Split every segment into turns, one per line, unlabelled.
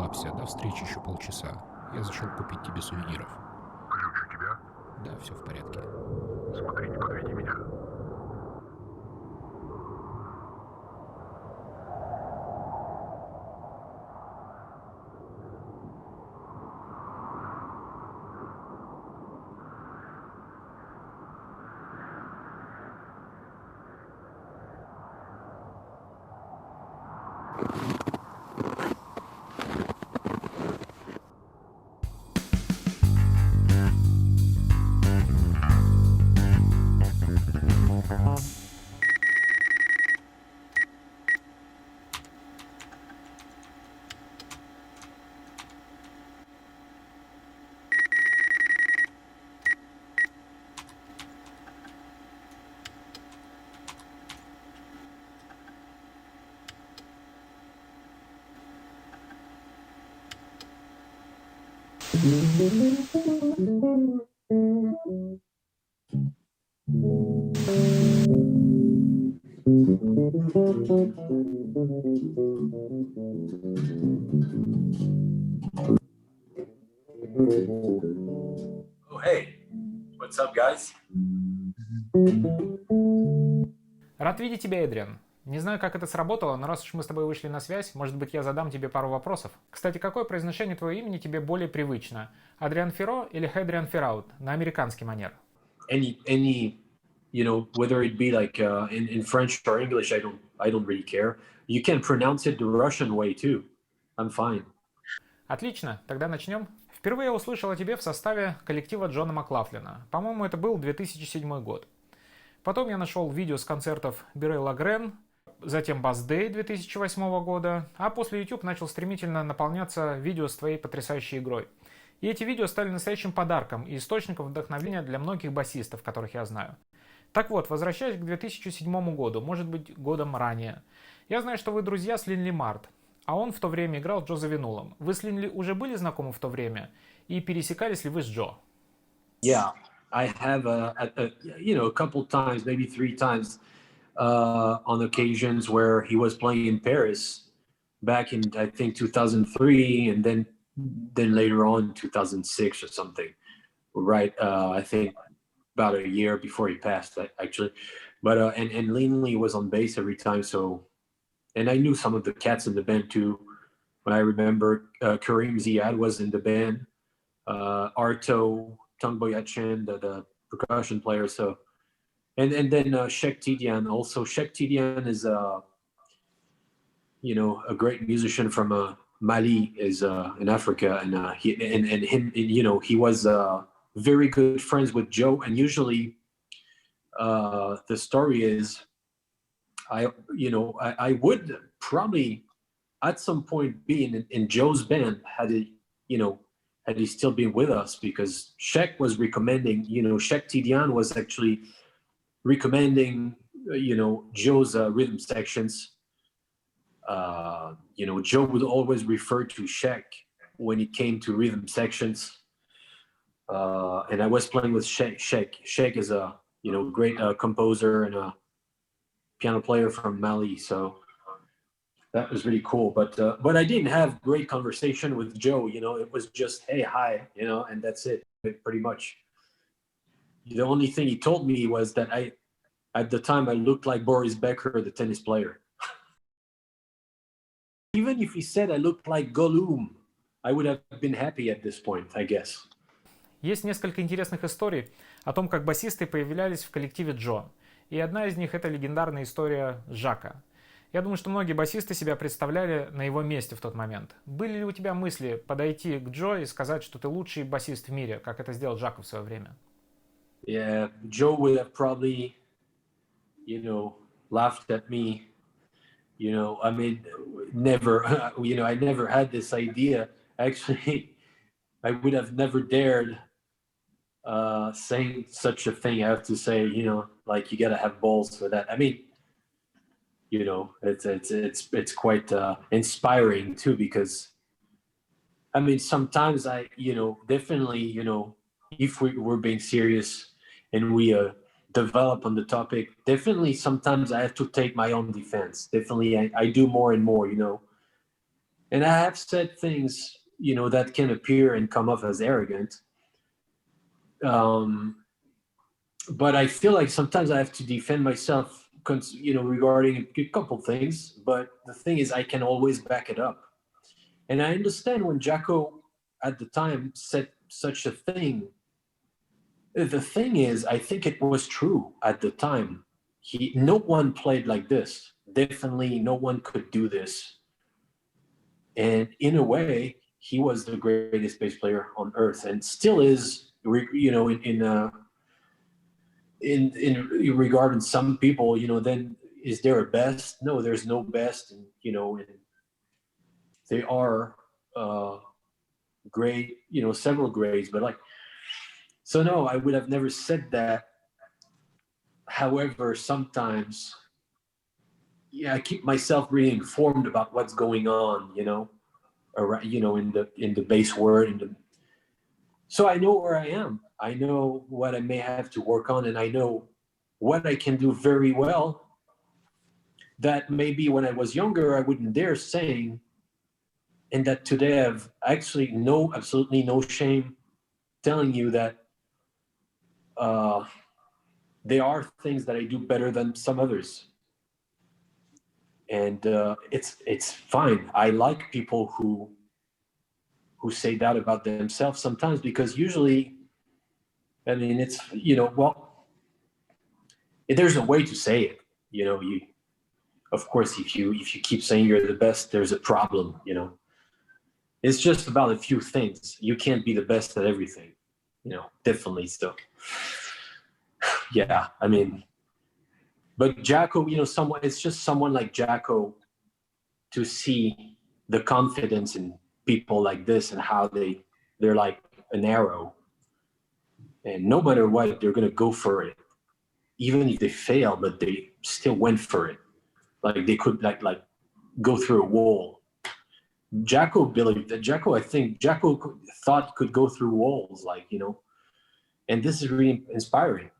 расслабься, до встречи еще полчаса. Я зашел купить тебе сувениров.
Ключ у тебя?
Да, все в порядке.
Смотри, не подведи меня.
Oh, hey, what's up, guys?
Рад видеть тебя, Эдриан. Не знаю, как это сработало, но раз уж мы с тобой вышли на связь, может быть, я задам тебе пару вопросов. Кстати, какое произношение твоего имени тебе более привычно? Hadrien Feraud или Hadrien Feraud на американский манер?
Any, whether it be like in French or English, I don't really care. You can pronounce it the Russian way too. I'm fine.
Отлично, тогда начнем. Впервые я услышал о тебе в составе коллектива Джона Маклафлина. По-моему, это был 2007 год. Потом я нашел видео с концертов Бире Лагрен, затем Bass Day 2008 года, а после YouTube начал стремительно наполняться видео с твоей потрясающей игрой. И эти видео стали настоящим подарком и источником вдохновения для многих басистов, которых я знаю. Так вот, возвращаясь к 2007 году, может быть, годом ранее. Я знаю, что вы друзья с Линли Март, а он в то время играл Джо Завинулом. Вы с Линли уже были знакомы в то время? И пересекались ли вы с Джо?
Yeah, I have a couple times, maybe 3 times, on occasions where he was playing in Paris back in I think 2003, and then later on 2006 or something. Right, I think about a year before he passed, actually. But and Linley was on bass every time, so and I knew some of the cats in the band too. When I remember Kareem Ziad was in the band, Arto, Tung Boyachin, the percussion player. So and then Shek Tidiane also. Shek Tidiane is a great musician from Mali, is in Africa, and he was very good friends with Joe. And usually, the story is, I would probably at some point be in Joe's band had he still been with us, because Shek was recommending, Shek Tidiane was actually recommending, Joe's rhythm sections. Joe would always refer to Shek when it came to rhythm sections. And I was playing with Shek. Shek is a great composer and a piano player from Mali, so that was really cool. But I didn't have great conversation with Joe. It was just, hey, hi, and that's it, pretty much. The only thing he told me was that at the time I looked like Boris Becker, the tennis player. Even if he said I looked like Gollum, I would have been happy at this point, I guess.
Есть несколько интересных историй о том, как басисты появлялись в коллективе Джо. И одна из них — это легендарная история Жака. Я думаю, что многие басисты себя представляли на его месте в тот момент. Были ли у тебя мысли подойти к Джо и сказать, что ты лучший басист в мире, как это сделал Жак в свое время?
Yeah, Joe would have probably, laughed at me. I mean, never, I never had this idea. Actually, I would have never dared saying such a thing. I have to say, like, you gotta have balls for that. I mean, it's quite inspiring too, because I mean, sometimes I, definitely, if we were being serious and we develop on the topic, definitely sometimes I have to take my own defense. Definitely, I do more and more, And I have said things, you know, that can appear and come off as arrogant. But I feel like sometimes I have to defend myself, you know, regarding a couple things. But the thing is, I can always back it up. And I understand when Jacko at the time said such a thing. The thing is, I think it was true at the time. No one played like this. Definitely, no one could do this. And in a way, he was the greatest bass player on earth, and still is. You know, in regarding some people, you know, then is there a best? No, there's no best, and you know, and they are great. You know, several grades, but like, so no, I would have never said that. However, sometimes, yeah, I keep myself really informed about what's going on, you know, around, you know, in the bass world, so I know where I am. I know what I may have to work on, and I know what I can do very well that maybe when I was younger I wouldn't dare saying, and that today I've actually absolutely no shame telling you that there are things that I do better than some others. And it's fine. I like people who say that about themselves sometimes, because usually, I mean, it's, you know, well, there's a way to say it, you know. You, of course, if you keep saying you're the best, there's a problem, you know. It's just about a few things. You can't be the best at everything, you know, definitely. So yeah, I mean, but Jacko, you know, it's just someone like Jacko to see the confidence in people like this and how they're like an arrow, and no matter what, they're gonna go for it, even if they fail, but they still went for it. Like they could like go through a wall. Jacko believed that. I think Jacko thought could go through walls, like, you know, and this is really inspiring.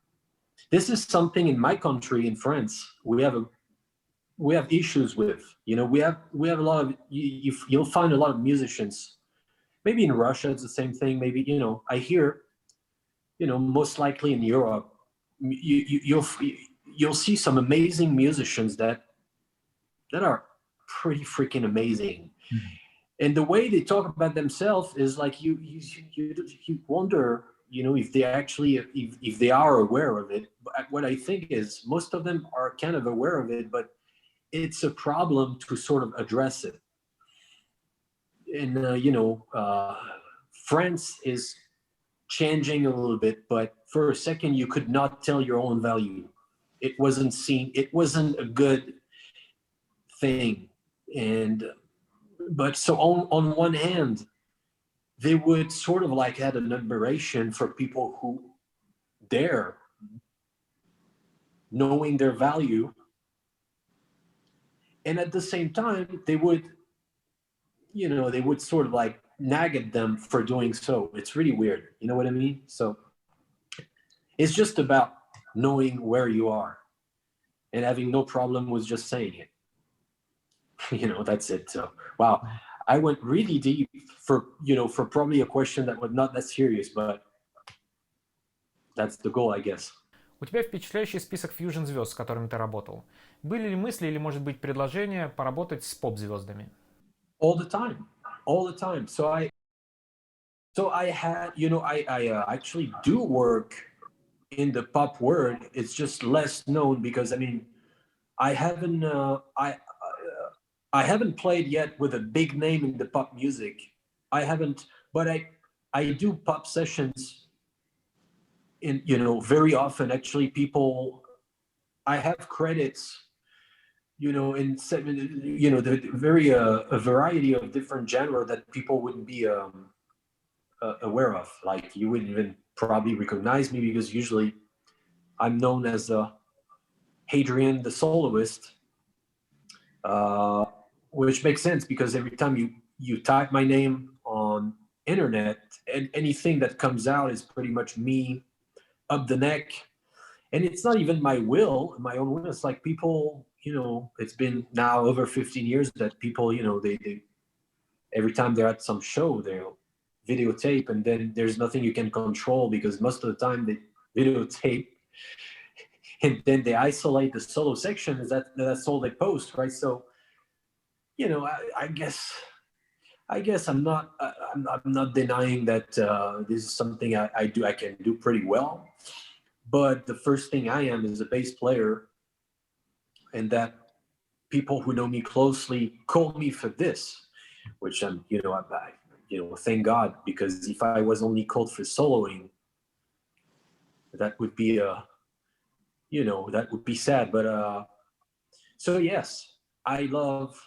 This is something in my country, in France, we have issues with. You know, we have a lot of, you'll find a lot of musicians. Maybe in Russia it's the same thing. Maybe, you know, I hear, you know, most likely in Europe, you'll see some amazing musicians that are pretty freaking amazing. Mm-hmm. And the way they talk about themselves is like you wonder, you know, if they actually, if they are aware of it. But what I think is most of them are kind of aware of it, but it's a problem to sort of address it. And you know, France is changing a little bit, but for a second you could not tell your own value. It wasn't seen. It wasn't a good thing. And but so on one hand, they would sort of like had an admiration for people who dare, knowing their value, and at the same time they would, you know, they would sort of like nag at them for doing so. It's really weird, you know what I mean? So it's just about knowing where you are and having no problem with just saying it. You know, that's it. So wow, I went really deep for, you know, for probably a question that was not that serious, but that's the goal, I guess.
У тебя впечатляющий список фьюжн-звезд, с которыми ты работал. Были ли мысли или, может быть, предложения поработать с поп-звездами?
All the time. So I had, you know, I actually do work in the pop world. It's just less known because, I mean, I haven't played yet with a big name in the pop music. I haven't, but I do pop sessions in, you know, very often. Actually, people, I have credits, you know, in, you know, the very a variety of different genre that people wouldn't be aware of. Like you wouldn't even probably recognize me because usually I'm known as Hadrien the soloist, which makes sense because every time you type my name on internet, and anything that comes out is pretty much me up the neck. And it's not even my own will. It's like people, you know, it's been now over 15 years that people, you know, they every time they're at some show, they'll videotape, and then there's nothing you can control because most of the time they videotape and then they isolate the solo section. That's all they post, right? So, I guess I'm not denying that this is something I can do pretty well. But the first thing I am is a bass player, and that people who know me closely call me for this, which thank God, because if I was only called for soloing, that would be sad. But so yes, I love.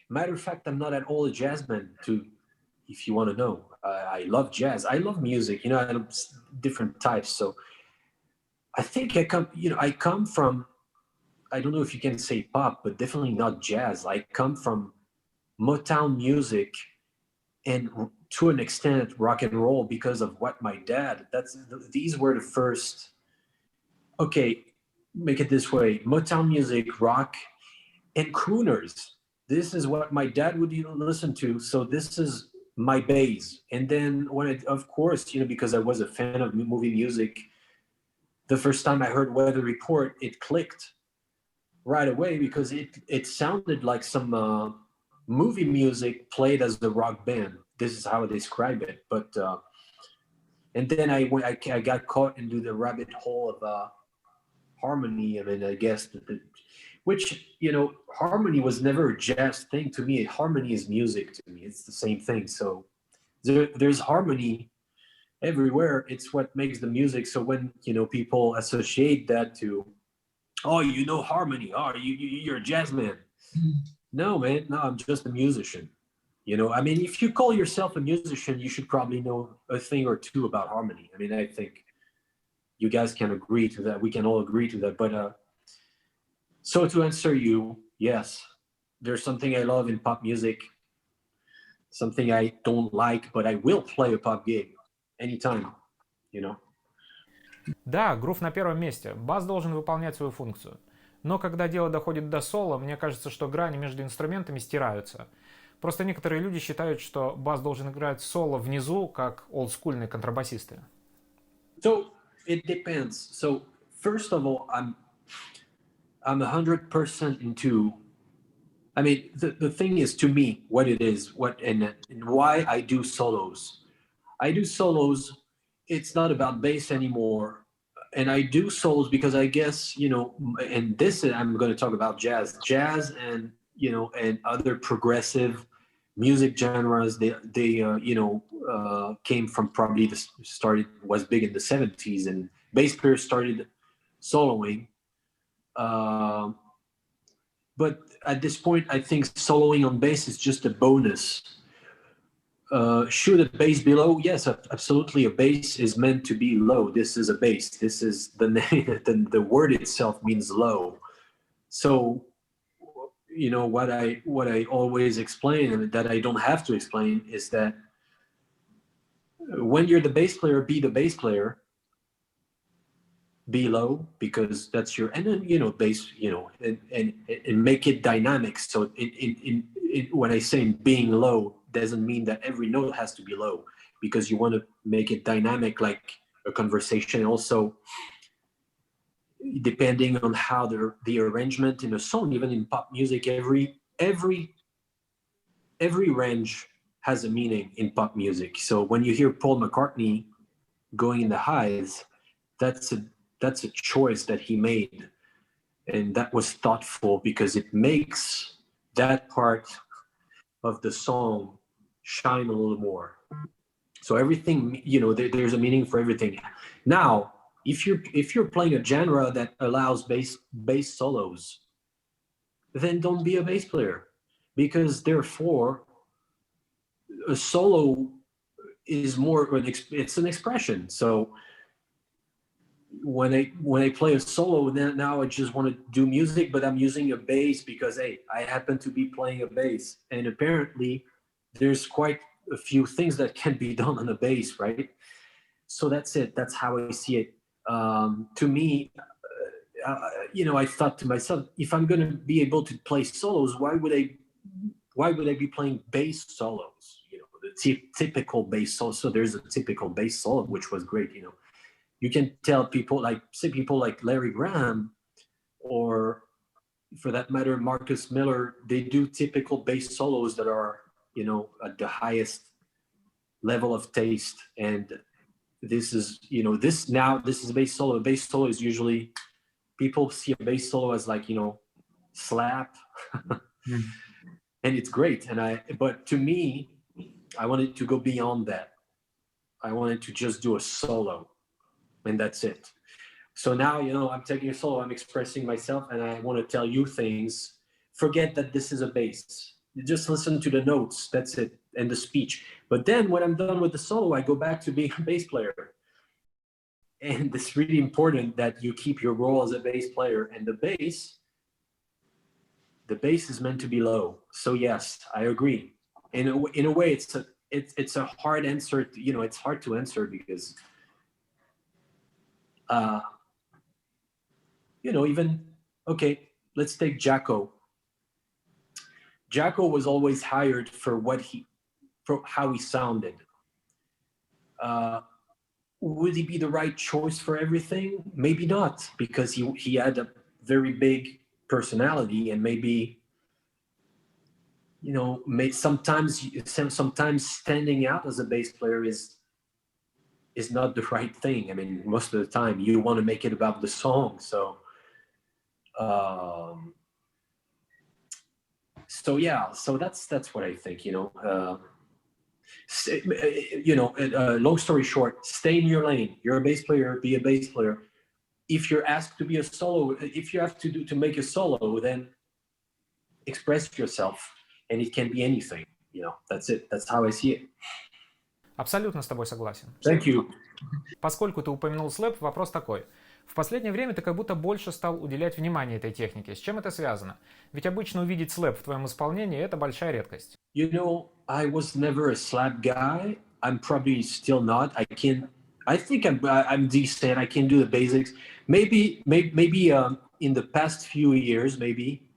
Matter of fact, I'm not at all a jazz man. If you want to know, I love jazz. I love music. I love different types. So I think I come from. I don't know if you can say pop, but definitely not jazz. I come from Motown music and to an extent rock and roll because of what my dad. These were the first. Okay, make it this way: Motown music, rock, and crooners. This is what my dad would listen to. So this is my base. And then of course, because I was a fan of movie music, the first time I heard Weather Report, it clicked right away because it sounded like some movie music played as the rock band. This is how I describe it. But and then I got caught into the rabbit hole of harmony. I mean, I guess which harmony was never a jazz thing to me. Harmony is music to me. It's the same thing. So there's harmony everywhere. It's what makes the music. So when people associate that to, oh, harmony, oh, you're a jazz man. No, man, no, I'm just a musician. I mean, if you call yourself a musician, you should probably know a thing or two about harmony. I mean, I think you guys can agree to that. We can all agree to that. But so to answer you, yes, there's something I love in pop music, something I don't like, but I will play a pop gig anytime,
Да, грув на первом месте. Бас должен выполнять свою функцию. Но когда дело доходит до соло, мне кажется, что грани между инструментами стираются. Просто некоторые люди считают, что бас должен играть соло внизу, как олдскульные контрабасисты.
So it depends. So first of all, I'm 100% into. I mean, the thing is, to me, what it is, and why I do solos. I do solos. It's not about bass anymore, and I do solos because I guess and I'm going to talk about jazz, and and other progressive music genres. They came from probably was big in the 70s, and bass players started soloing. But at this point, I think soloing on bass is just a bonus. Should a bass be low? Yes, absolutely. A bass is meant to be low. This is a bass. This is the name. The word itself means low. So, what I always explain, and that I don't have to explain, is that when you're the bass player, be the bass player. Be low, because that's your, and then bass, and make it dynamic. So when I say being low, doesn't mean that every note has to be low, because you want to make it dynamic, like a conversation. Also, depending on how the arrangement in a song, even in pop music, every range has a meaning in pop music. So when you hear Paul McCartney going in the highs, that's a choice that he made, and that was thoughtful because it makes that part of the song shine a little more. So everything, there's a meaning for everything. Now, if you're playing a genre that allows bass solos, then don't be a bass player, because therefore a solo is more it's an expression. So when I play a solo, then now I just want to do music, but I'm using a bass because, hey, I happen to be playing a bass, and apparently there's quite a few things that can be done on a bass, right? So that's it. That's how I see it. To me, I thought to myself, if I'm going to be able to play solos, why would I why would I be playing bass solos? You know, the typical bass solo. So there's a typical bass solo, which was great. You know, you can tell people like, say, people like Larry Graham, or for that matter, Marcus Miller, they do typical bass solos that are, you know, at the highest level of taste. And this is, you know, this is a bass solo. A bass solo is usually, people see a bass solo as like, you know, slap. And it's great. But to me, I wanted to go beyond that. I wanted to just do a solo, and that's it. So now, you know, I'm taking a solo, I'm expressing myself, and I want to tell you things. Forget that this is a bass. You just listen to the notes, that's it, and the speech. But then when I'm done with the solo, I go back to being a bass player. And it's really important that you keep your role as a bass player. And the bass is meant to be low. So yes, I agree. In a way, it's a hard answer. You know, it's hard to answer because, you know, even, okay, let's take Jacko. Jacko was always hired for how he sounded. Would he be the right choice for everything? Maybe not, because he had a very big personality, and maybe, you know, sometimes standing out as a bass player is not the right thing. I mean, most of the time you want to make it about the song. So yeah, so that's what I think, you know. Long story short, stay in your lane. You're a bass player, be a bass player. If you're asked to be a solo, if you have to make a solo, then express yourself, and it can be anything, you know. That's it. That's how I see it.
Абсолютно с тобой согласен.
Thank you.
Поскольку ты упомянул слэп, вопрос такой. В последнее время ты как будто больше стал уделять внимание этой технике. С чем это связано? Ведь обычно увидеть слэп в твоем исполнении – это большая редкость.
You know, I was never a slap guy. I'm probably still not. I think I'm decent. I can do the basics. Maybe in the past few years, maybe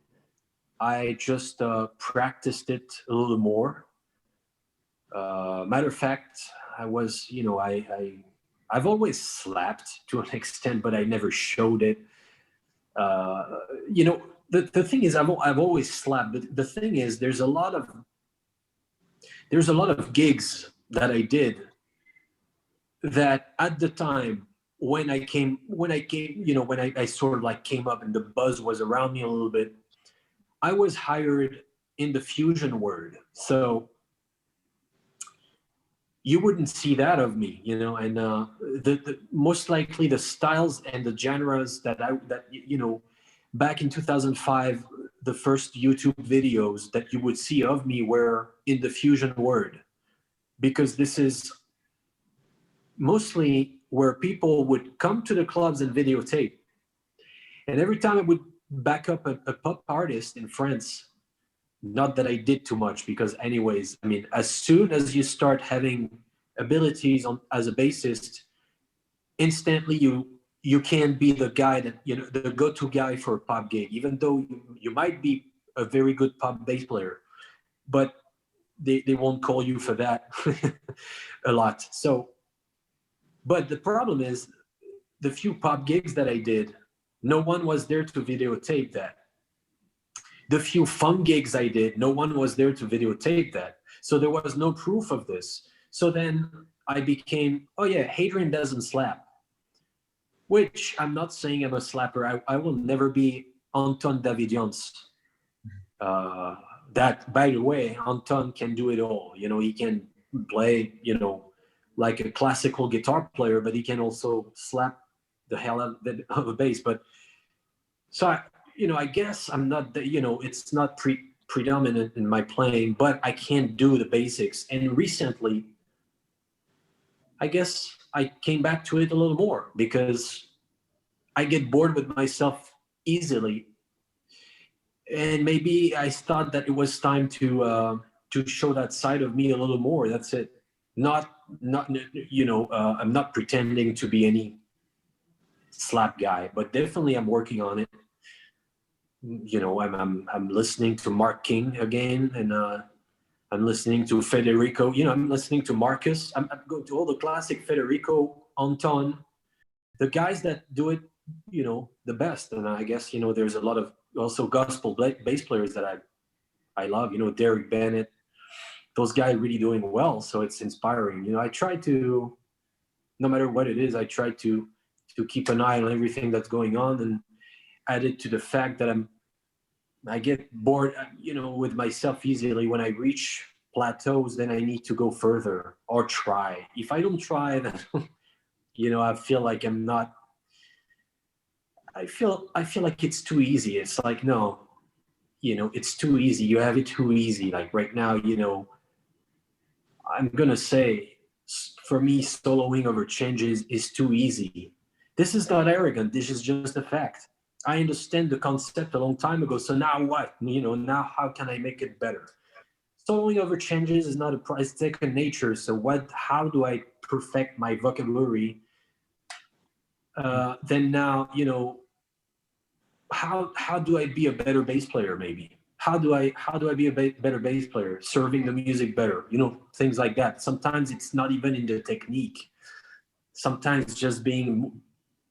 I just practiced it a little more. Matter of fact, I was, you know, I've always slapped to an extent, but I never showed it. You know, the thing is, I've always slapped, but the thing is, there's a lot of gigs that I did that at the time when I came, you know, when I sort of like came up and the buzz was around me a little bit, I was hired in the fusion word. So you wouldn't see that of me, you know, and the most likely the styles and the genres that you know, back in 2005, the first YouTube videos that you would see of me were in the fusion word, because this is mostly where people would come to the clubs and videotape. And every time I would back up a pop artist in France, not that I did too much, because anyways, I mean, as soon as you start having abilities as a bassist, instantly you can't be the guy that, you know, the go-to guy for a pop gig, even though you might be a very good pop bass player, but they won't call you for that a lot. So, but the problem is, the few pop gigs that I did, no one was there to videotape that. The few fun gigs I did, no one was there to videotape that. So there was no proof of this. So then I became, oh yeah, Hadrien doesn't slap. Which I'm not saying I'm a slapper. I will never be Anton Davidians. That, by the way, Anton can do it all. You know, he can play, you know, like a classical guitar player, but he can also slap the hell out of a bass. But so I guess I'm not, you know, it's not predominant in my playing, but I can do the basics. And recently, I guess I came back to it a little more because I get bored with myself easily. And maybe I thought that it was time to show that side of me a little more. That's it. Not you know, I'm not pretending to be any slap guy, but definitely I'm working on it. I'm listening to Mark King again, and I'm listening to Federico. I'm listening to Marcus. I'm going to all the classic Federico, Anton, the guys that do it, the best. And I guess there's a lot of also gospel bass players that I love. Derek Bennett. Those guys really doing well, so it's inspiring. I try to, no matter what it is, I try to keep an eye on everything that's going on, and added to the fact that I get bored, with myself easily. When I reach plateaus, then I need to go further or try. If I don't try, then I feel like I'm not. I feel like it's too easy. It's like, no, it's too easy. You have it too easy. Like right now, I'm gonna say, for me, soloing over changes is too easy. This is not arrogant. This is just a fact. I understand the concept a long time ago. So now what? Now how can I make it better? Soloing over changes is not it's second nature. So how do I perfect my vocabulary? Then now, how do I be a better bass player? Maybe how do I be a better bass player, serving the music better? Things like that. Sometimes it's not even in the technique. Sometimes just being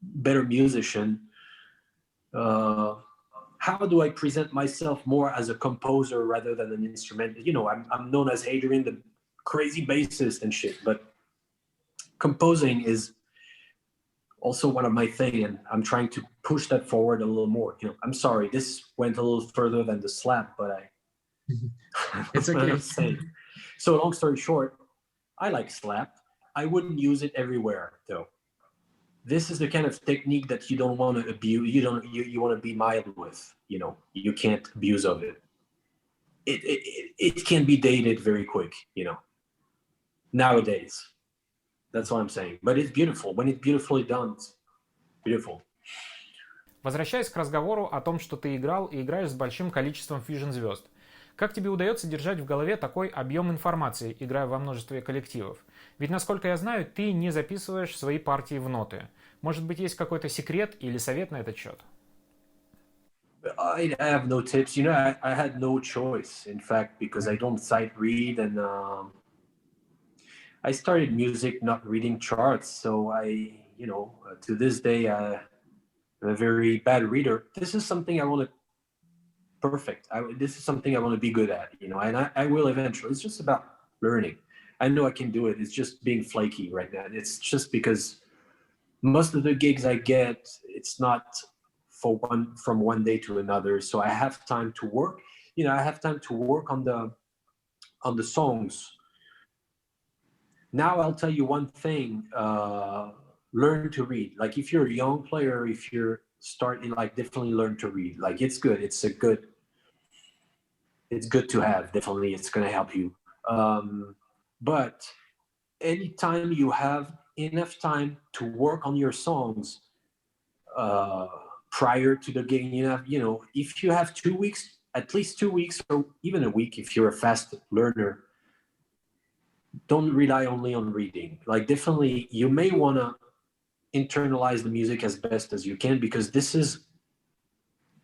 better musician. How do I present myself more as a composer rather than an instrument? I'm known as Hadrien, the crazy bassist and shit, but composing is also one of my thing, and I'm trying to push that forward a little more. I'm sorry, this went a little further than the slap, but
It's okay.
I'm saying. So long story short, I like slap. I wouldn't use it everywhere though. This is the kind of technique that you don't want to abuse. You want to be mild with. You can't abuse of it. It can be dated very quick. Nowadays. That's what I'm saying. But it's beautiful. When it's beautifully done, it's beautiful.
Возвращаясь к разговору о том, что ты играл и играешь с большим количеством фьюжн-звезд. Как тебе удается держать в голове такой объем информации, играя во множестве коллективов? Ведь, насколько я знаю, ты не записываешь свои партии в ноты. Может быть, есть какой-то секрет или совет на этот счет?
I have no tips. I had no choice, in fact, because I don't sight read, and I started music not reading charts. So to this day, I'm a very bad reader. This is something I want to perfect. This is something I want to be good at, and I will eventually. It's just about learning. I know I can do it. It's just being flaky right now. It's just because most of the gigs I get, it's not from one day to another. So I have time to work. I have time to work on the songs. Now I'll tell you one thing. Learn to read. Like if you're a young player, if you're starting, like definitely learn to read. Like it's good. It's good to have. Definitely, it's gonna help you. But anytime you have enough time to work on your songs prior to the gig, if you have 2 weeks, at least 2 weeks, or even a week, if you're a fast learner, don't rely only on reading. Like definitely, you may want to internalize the music as best as you can, because this is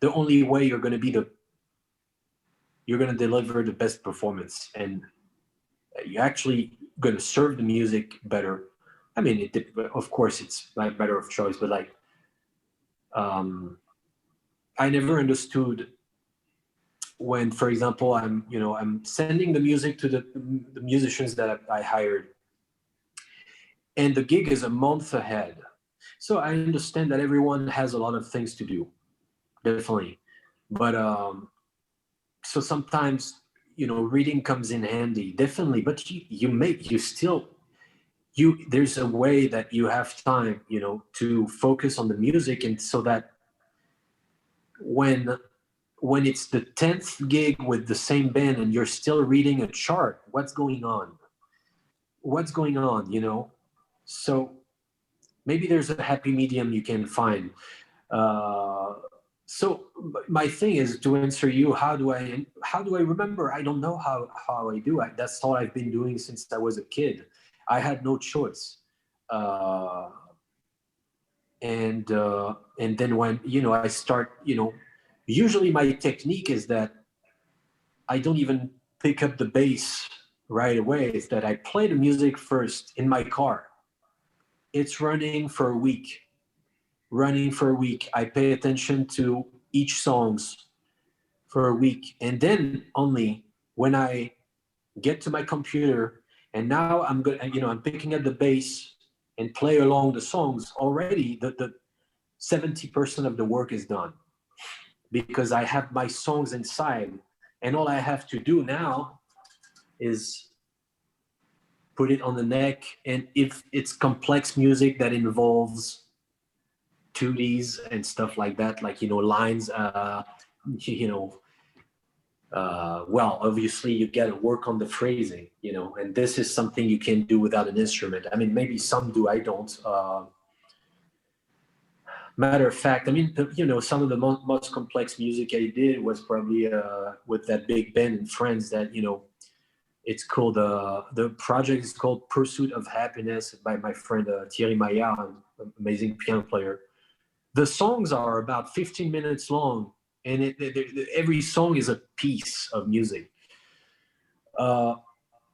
the only way you're going to deliver the best performance, and you're actually going to serve the music better. I mean, of course, it's a matter of choice, but like, I never understood when, for example, I'm sending the music to the musicians that I hired, and the gig is a month ahead. So I understand that everyone has a lot of things to do, definitely. But so sometimes, reading comes in handy, definitely. But there's a way that you have time, to focus on the music, and so that when it's the 10th gig with the same band and you're still reading a chart, what's going on? So maybe there's a happy medium you can find. So my thing is to answer you, how do I remember? I don't know how I do it. That's all I've been doing since I was a kid. I had no choice. And then when, I start, usually my technique is that I don't even pick up the bass right away. It's that I play the music first in my car. It's running for a week. I pay attention to each songs for a week. And then only when I get to my computer and now I'm good, I'm picking up the bass and play along the songs, already the 70% of the work is done, because I have my songs inside, and all I have to do now is put it on the neck. And if it's complex music that involves 2Ds and stuff like that, like, lines, well, obviously you got to work on the phrasing, and this is something you can do without an instrument. I mean, maybe some do, I don't. Matter of fact, I mean, some of the most complex music I did was probably with that big band in France that, it's called, the project is called Pursuit of Happiness, by my friend Thierry Maillard, an amazing piano player. The songs are about 15 minutes long, and every song is a piece of music.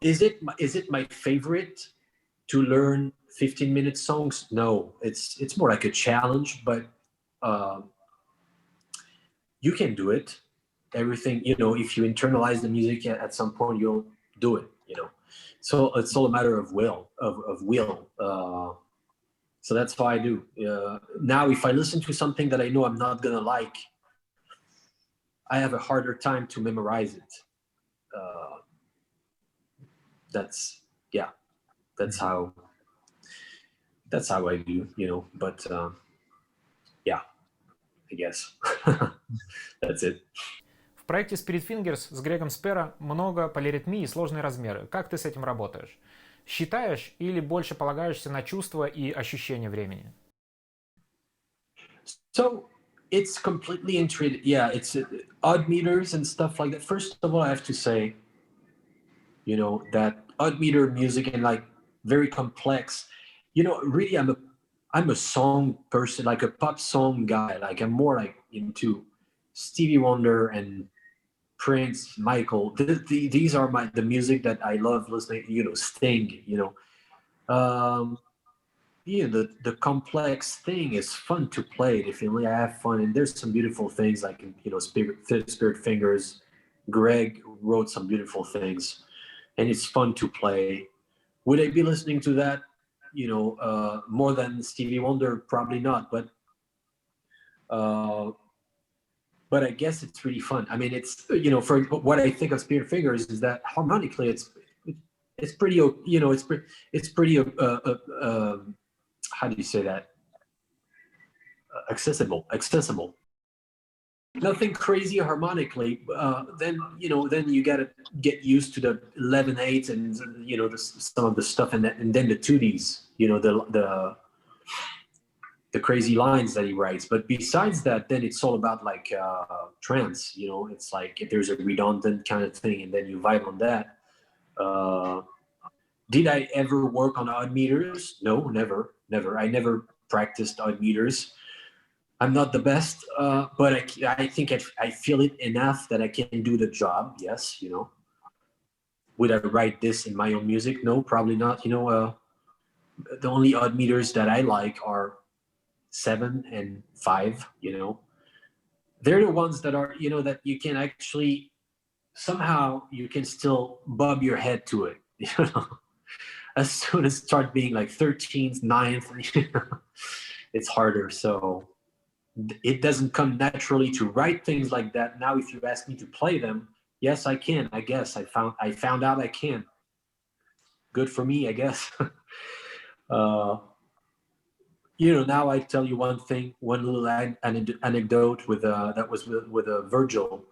Is it my favorite to learn 15-minute songs? No, it's more like a challenge, but you can do it. Everything, if you internalize the music at some point, you'll do it, So it's all a matter of will. So that's how I do. Now, if I listen to something that I know I'm not gonna like, I have a harder time to memorize it. That's how I do, but yeah, I guess that's it.
В проекте Spirit Fingers с Грегом Спера много полиритмии и сложные размеры. Как ты с этим работаешь? Считаешь или больше полагаешься на чувства и ощущения времени?
So it's completely intrigued. Yeah, it's odd meters and stuff like that. First of all, I have to say, that odd meter music and like very complex. Really, I'm a song person, like a pop song guy. Like I'm more like into Stevie Wonder and Prince, Michael. These are the music that I love listening. Sting. The complex thing is fun to play. If you really have fun, and there's some beautiful things like Spirit Fingers. Greg wrote some beautiful things, and it's fun to play. Would I be listening to that, more than Stevie Wonder? Probably not, but I guess it's really fun. I mean, it's, for what I think of Spirit Fingers is that harmonically, it's pretty, it's pretty, how do you say that? Accessible. Nothing crazy harmonically. Then you got to get used to the 11/8 and some of the stuff, and then the 2Ds. The crazy lines that he writes. But besides that, then it's all about like trance. It's like if there's a redundant kind of thing, and then you vibe on that. Did I ever work on odd meters? No, never. I never practiced odd meters. I'm not the best, but I think I feel it enough that I can do the job. Yes, Would I write this in my own music? No, probably not. The only odd meters that I like are 7 and 5. They're the ones that are, that you can actually somehow you can still bob your head to it. As soon as it start being like 13th, 9th, it's harder. So it doesn't come naturally to write things like that. Now, if you ask me to play them, yes, I can. I guess I found out I can. Good for me, I guess. Now I tell you one little anecdote with that was with Virgil.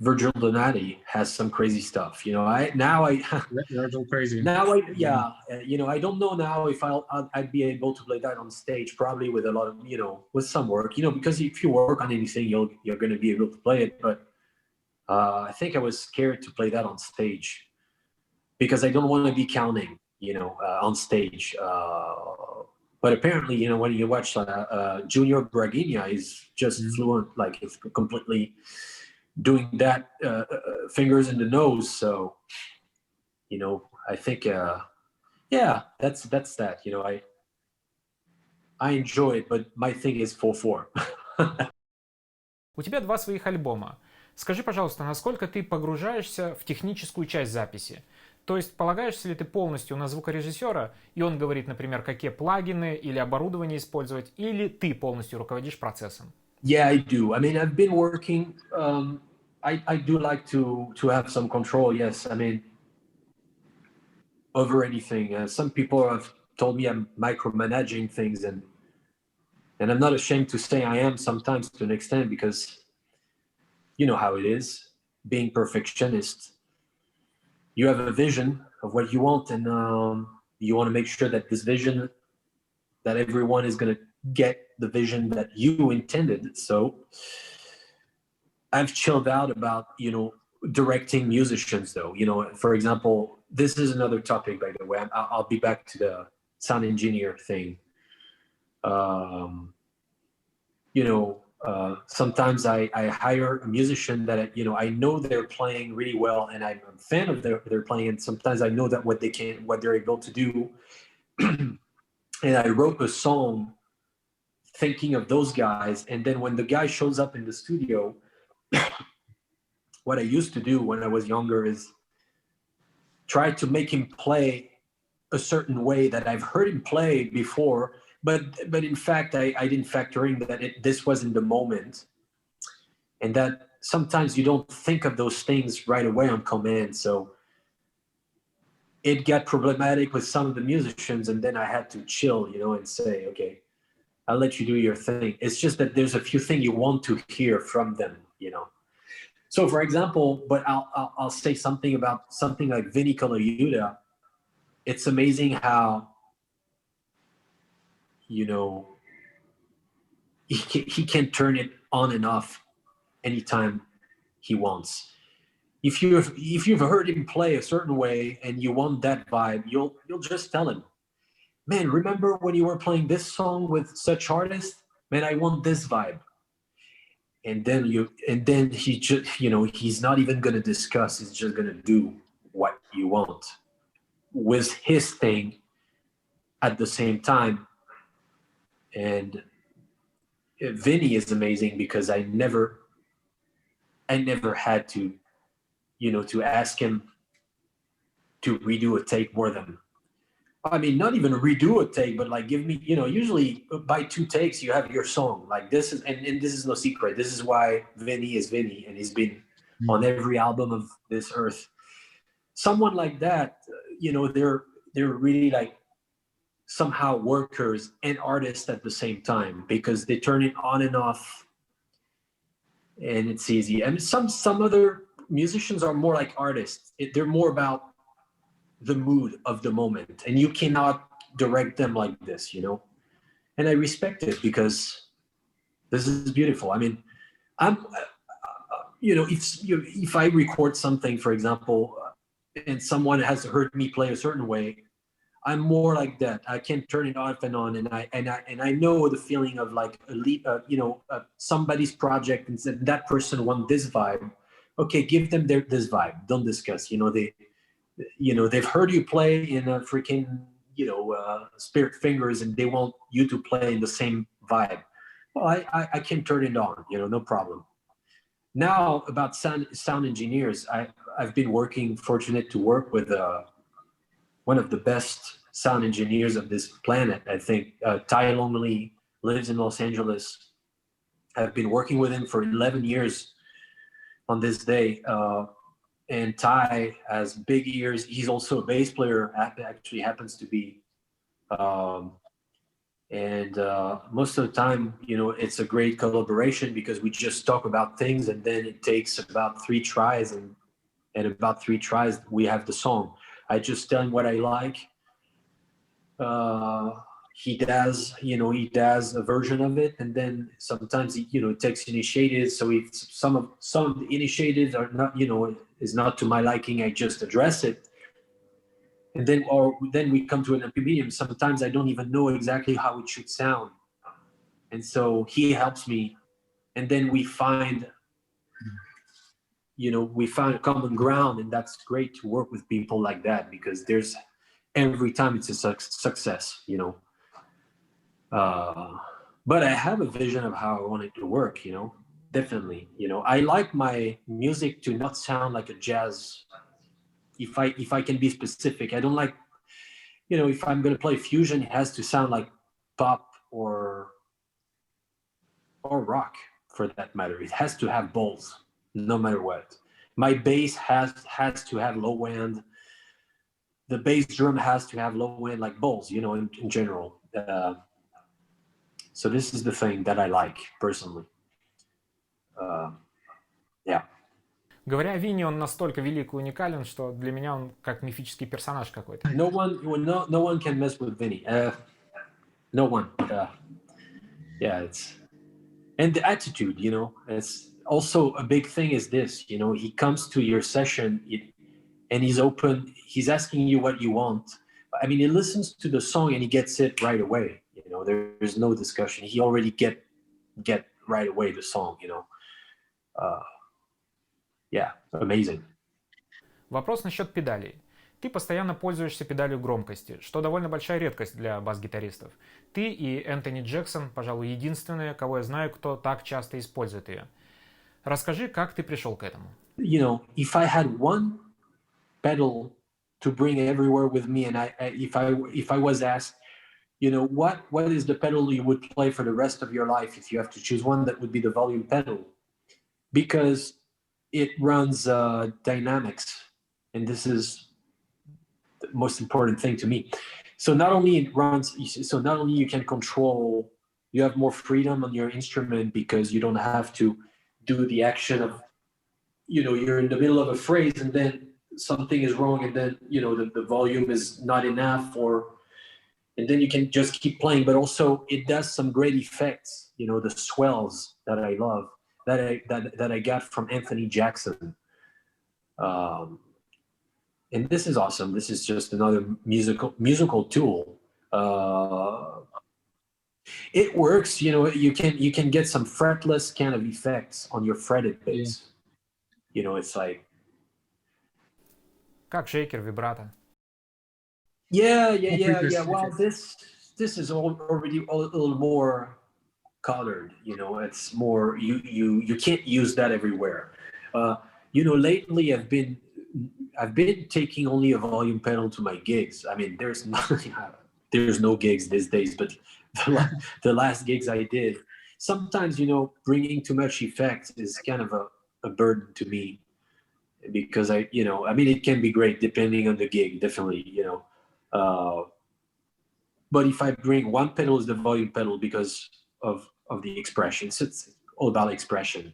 Virgil Donati has some crazy stuff.
Virgil crazy.
Now I don't know now if I'd be able to play that on stage. Probably with a lot of with some work. Because if you work on anything, you're going to be able to play it. But I think I was scared to play that on stage because I don't want to be counting. On stage. But apparently, you know, when you watch Junior Braguinha, he's just fluent, like he's completely doing that fingers in the nose. So, you know, I think, yeah, that's that. You know, I enjoy it, but my thing is 4/4.
У тебя 2 своих альбома. Скажи, пожалуйста, насколько ты погружаешься в техническую часть записи? То есть полагаешься ли ты полностью на звукорежиссера, и он говорит, например, какие плагины или оборудование использовать, или ты полностью руководишь процессом?
Yeah, I do. I mean, I've been working. I do like to have some control. Yes, I mean, over anything. Some people have told me I'm micromanaging things, and I'm not ashamed to say I am sometimes to an extent, because you know how it is, being perfectionist. You have a vision of what you want, and you want to make sure that this vision, that everyone is going to get the vision that you intended. So I've chilled out about, you know, directing musicians, though. You know, for example, this is another topic, by the way. I'll be back to the sound engineer thing. You know, sometimes I hire a musician that, you know, I know they're playing really well, and I'm a fan of their playing, and sometimes I know that what they're able to do. And I wrote a song thinking of those guys, and then when the guy shows up in the studio, what I used to do when I was younger is try to make him play a certain way that I've heard him play before, but in fact I didn't factor in that this was in the moment, and that sometimes you don't think of those things right away on command. So it got problematic with some of the musicians, and then I had to chill, you know, and say, okay, I'll let you do your thing. It's just that there's a few things you want to hear from them, you know. So, for example, but I'll say something about something like Vinny Colaiuta. It's amazing how, you know, he can turn it on and off anytime he wants. If you've heard him play a certain way and you want that vibe, you'll just tell him, man, remember when you were playing this song with such artist? Man, I want this vibe. And then he just, you know, he's not even gonna discuss. He's just gonna do what you want with his thing at the same time. And Vinny is amazing because I never had to, you know, to ask him to redo a take more than, I mean, not even redo a take, but like give me, you know, usually by 2 takes you have your song. Like this is, and this is no secret. This is why Vinny is Vinny, and he's been on every album of this earth. Someone like that, you know, they're really like somehow workers and artists at the same time, because they turn it on and off, and it's easy. And some other musicians are more like artists. They're more about the mood of the moment, and you cannot direct them like this, you know. And I respect it, because this is beautiful. I mean, I'm you know, if I record something, for example, and someone has heard me play a certain way, I'm more like that. I can turn it off and on, and I know the feeling of like you know, somebody's project, and said that person want this vibe. Okay, give them this vibe. Don't discuss. You know, they've heard you play in a freaking, you know, Spirit Fingers, and they want you to play in the same vibe. Well, I can turn it on, you know, no problem. Now about sound engineers, I've been fortunate to work with one of the best sound engineers of this planet. I think Ty Longley lives in Los Angeles. I've been working with him for 11 years on this day. And Ty has big ears. He's also a bass player, actually happens to be. Most of the time, you know, it's a great collaboration, because we just talk about things, and then it takes about 3 tries, and about 3 tries, we have the song. I just tell him what I like. He does a version of it, and then sometimes he, you know, takes initiatives. So if some of the initiatives are not, you know, is not to my liking, I just address it. and then we come to an happy medium. Sometimes I don't even know exactly how it should sound, and so he helps me, and then we find common ground, and that's great to work with people like that, because there's every time it's a success, but I have a vision of how I want it to work, definitely. I like my music to not sound like a jazz. If I can be specific, I don't like, if I'm going to play fusion, it has to sound like pop or rock, for that matter. It has to have balls, no matter what. My bass has to have low end. The bass drum has to have low end, like balls, in general. So this is the thing that I like personally. Yeah.
Говоря о Винни, он настолько велик и уникален, что для меня он как мифический персонаж какой-то.
No one can mess with Vinny. No one. Yeah, and the attitude, it's also a big thing is this, he comes to your session and he's open, he's asking you what you want. I mean, he listens to the song and he gets it right away. There's no discussion. He already get right away the song, yeah, amazing.
Вопрос насчет педалей. Ты постоянно пользуешься педалью громкости, что довольно большая редкость для бас-гитаристов. Ты и Энтони Джексон, пожалуй, единственные, кого я знаю, кто так часто использует ее. Расскажи, как ты пришел к этому?
If I had one pedal to bring everywhere with me, and if I was asked, what is the pedal you would play for the rest of your life if you have to choose one, that would be the volume pedal, because it runs dynamics, and this is the most important thing to me. So not only you can control, you have more freedom on your instrument, because you don't have to do the action of, you're in the middle of a phrase and then something is wrong, and then the volume is not enough, and then you can just keep playing. But also it does some great effects, the swells that I love, that I got from Anthony Jackson. And this is awesome. This is just another musical tool. It works, you can get some fretless kind of effects on your fretted bass. It's like,
Как шейкер, вибрато.
Yeah. Well, this is already a little more colored. It's more, you can't use that everywhere. Lately I've been taking only a volume pedal to my gigs. I mean, there's no gigs these days, but the last gigs I did, sometimes bringing too much effect is kind of a burden to me, because it can be great depending on the gig, definitely, but if I bring one pedal, is the volume pedal, because of the expression. It's all about expression.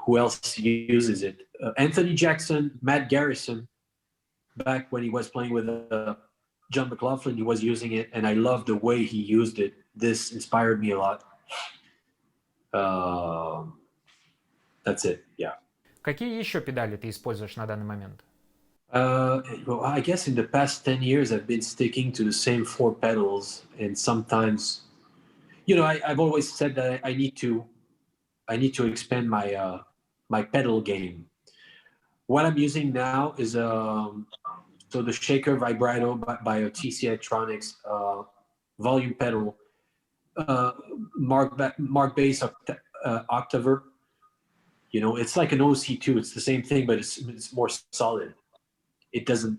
Who else uses it? Anthony Jackson, Matt Garrison, back when he was playing with John McLaughlin, he was using it, and I love the way he used it. This inspired me a lot. That's it, yeah.
Какие еще педали ты используешь на данный момент?
Well, I guess in the past 10 years, I've been sticking to the same 4 pedals, and sometimes, I've always said that I need to expand my my pedal game. What I'm using now is so the Shaker Vibrato by TC Electronics, volume pedal, Mark Bass Octaver. It's like an OC2. It's the same thing, but it's more solid. It doesn't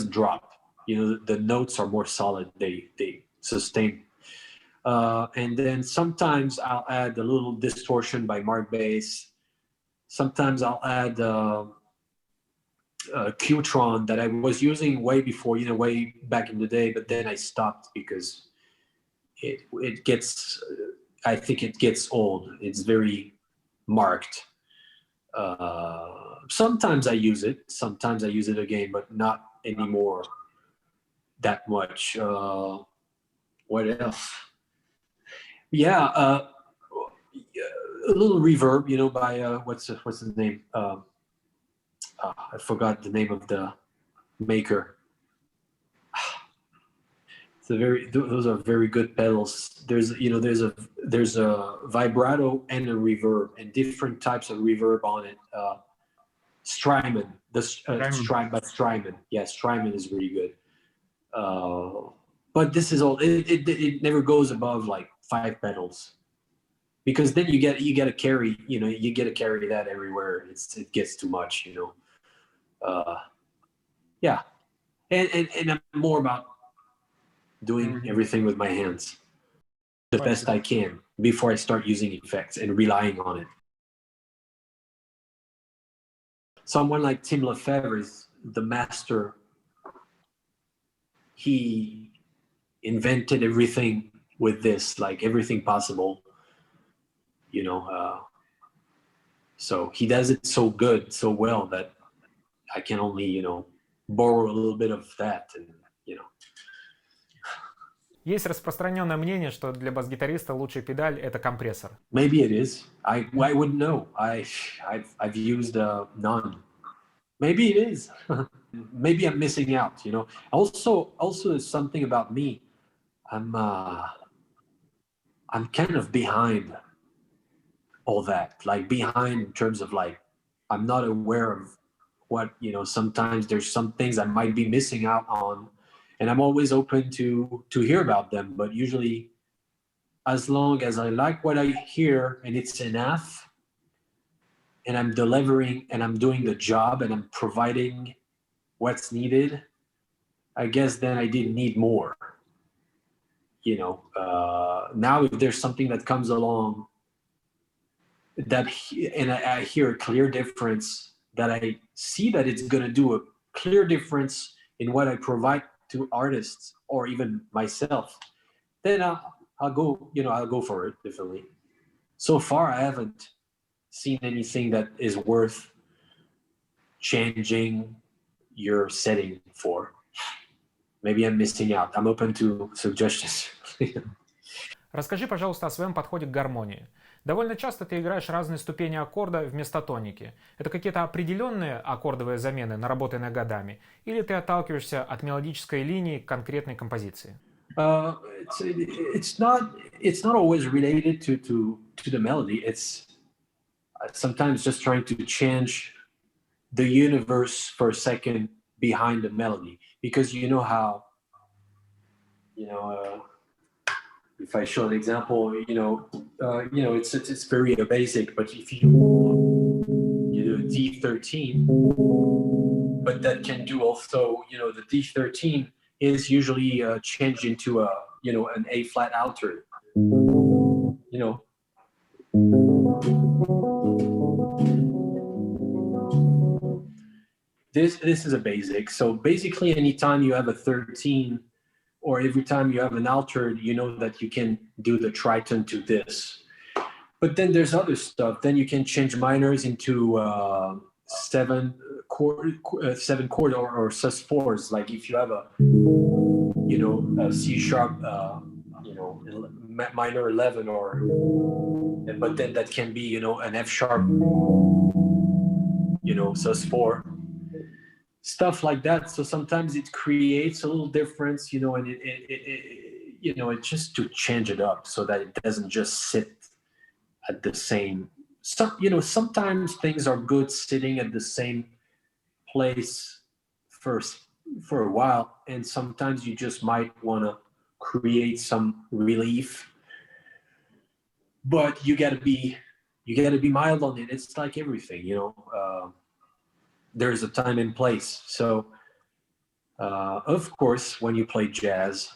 drop. The notes are more solid. They sustain. And then sometimes I'll add a little distortion by Mark Bass. Sometimes I'll add Qtron that I was using way before, way back in the day, but then I stopped because it gets, I think it gets old. It's very marked. Sometimes I use it again, but not anymore that much. What else? Yeah, a little reverb, by what's his name? I forgot the name of the maker. Those are very good pedals. There's a vibrato and a reverb and different types of reverb on it. Strymon, Strymon. Yeah, Strymon is really good. But this is all. It never goes above like 5 pedals, because then you get to carry. You get to carry that everywhere. It gets too much. Yeah, and I'm more about doing everything with my hands the best I can before I start using effects and relying on it. Someone like Tim Lefebvre is the master. He invented everything with this, like everything possible, so he does it so good, so well, that I can only, borrow a little bit of that, and
Есть распространенное мнение, что для бас-гитариста лучшая педаль — это компрессор.
Maybe it is. I wouldn't know. I've used none. Maybe it is. Maybe I'm missing out. Also, there's something about me. I'm kind of behind all that. Like behind in terms of like, I'm not aware of what, sometimes there's some things I might be missing out on, and I'm always open to hear about them. But usually, as long as I like what I hear and it's enough, and I'm delivering and I'm doing the job and I'm providing what's needed, I guess then I didn't need more. Now if there's something that comes along and I hear a clear difference, that I see that it's going to do a clear difference in what I provide to artists or even myself, then I'll go for it, definitely. So far, I haven't seen anything that is worth changing your setting for. Maybe I'm missing out. I'm open to suggestions.
Расскажи, пожалуйста, о своем подходе к гармонии. Довольно часто ты играешь разные ступени аккорда вместо тоники. Это какие-то определенные аккордовые замены, наработанные годами, или ты отталкиваешься от мелодической линии к конкретной композиции?
It's not always related to the melody. It's sometimes just trying to change the universe for a second behind the melody, because how if I show an example, it's very basic, but if you do a D13, but that can do also, the D13 is usually changed into an A flat altered, This is a basic. So basically, anytime you have a 13, or every time you have an altered, that you can do the tritone to this. But then there's other stuff. Then you can change minors into 7 chord or sus4s. Like if you have a C sharp, minor 11, but then that can be, an F sharp, sus4. Stuff like that. So sometimes it creates a little difference, and it's just to change it up so that it doesn't just sit at the same. Sometimes things are good sitting at the same place for a while, and sometimes you just might want to create some relief. But you gotta be mild on it. It's like everything, there's a time and place. So, of course, when you play jazz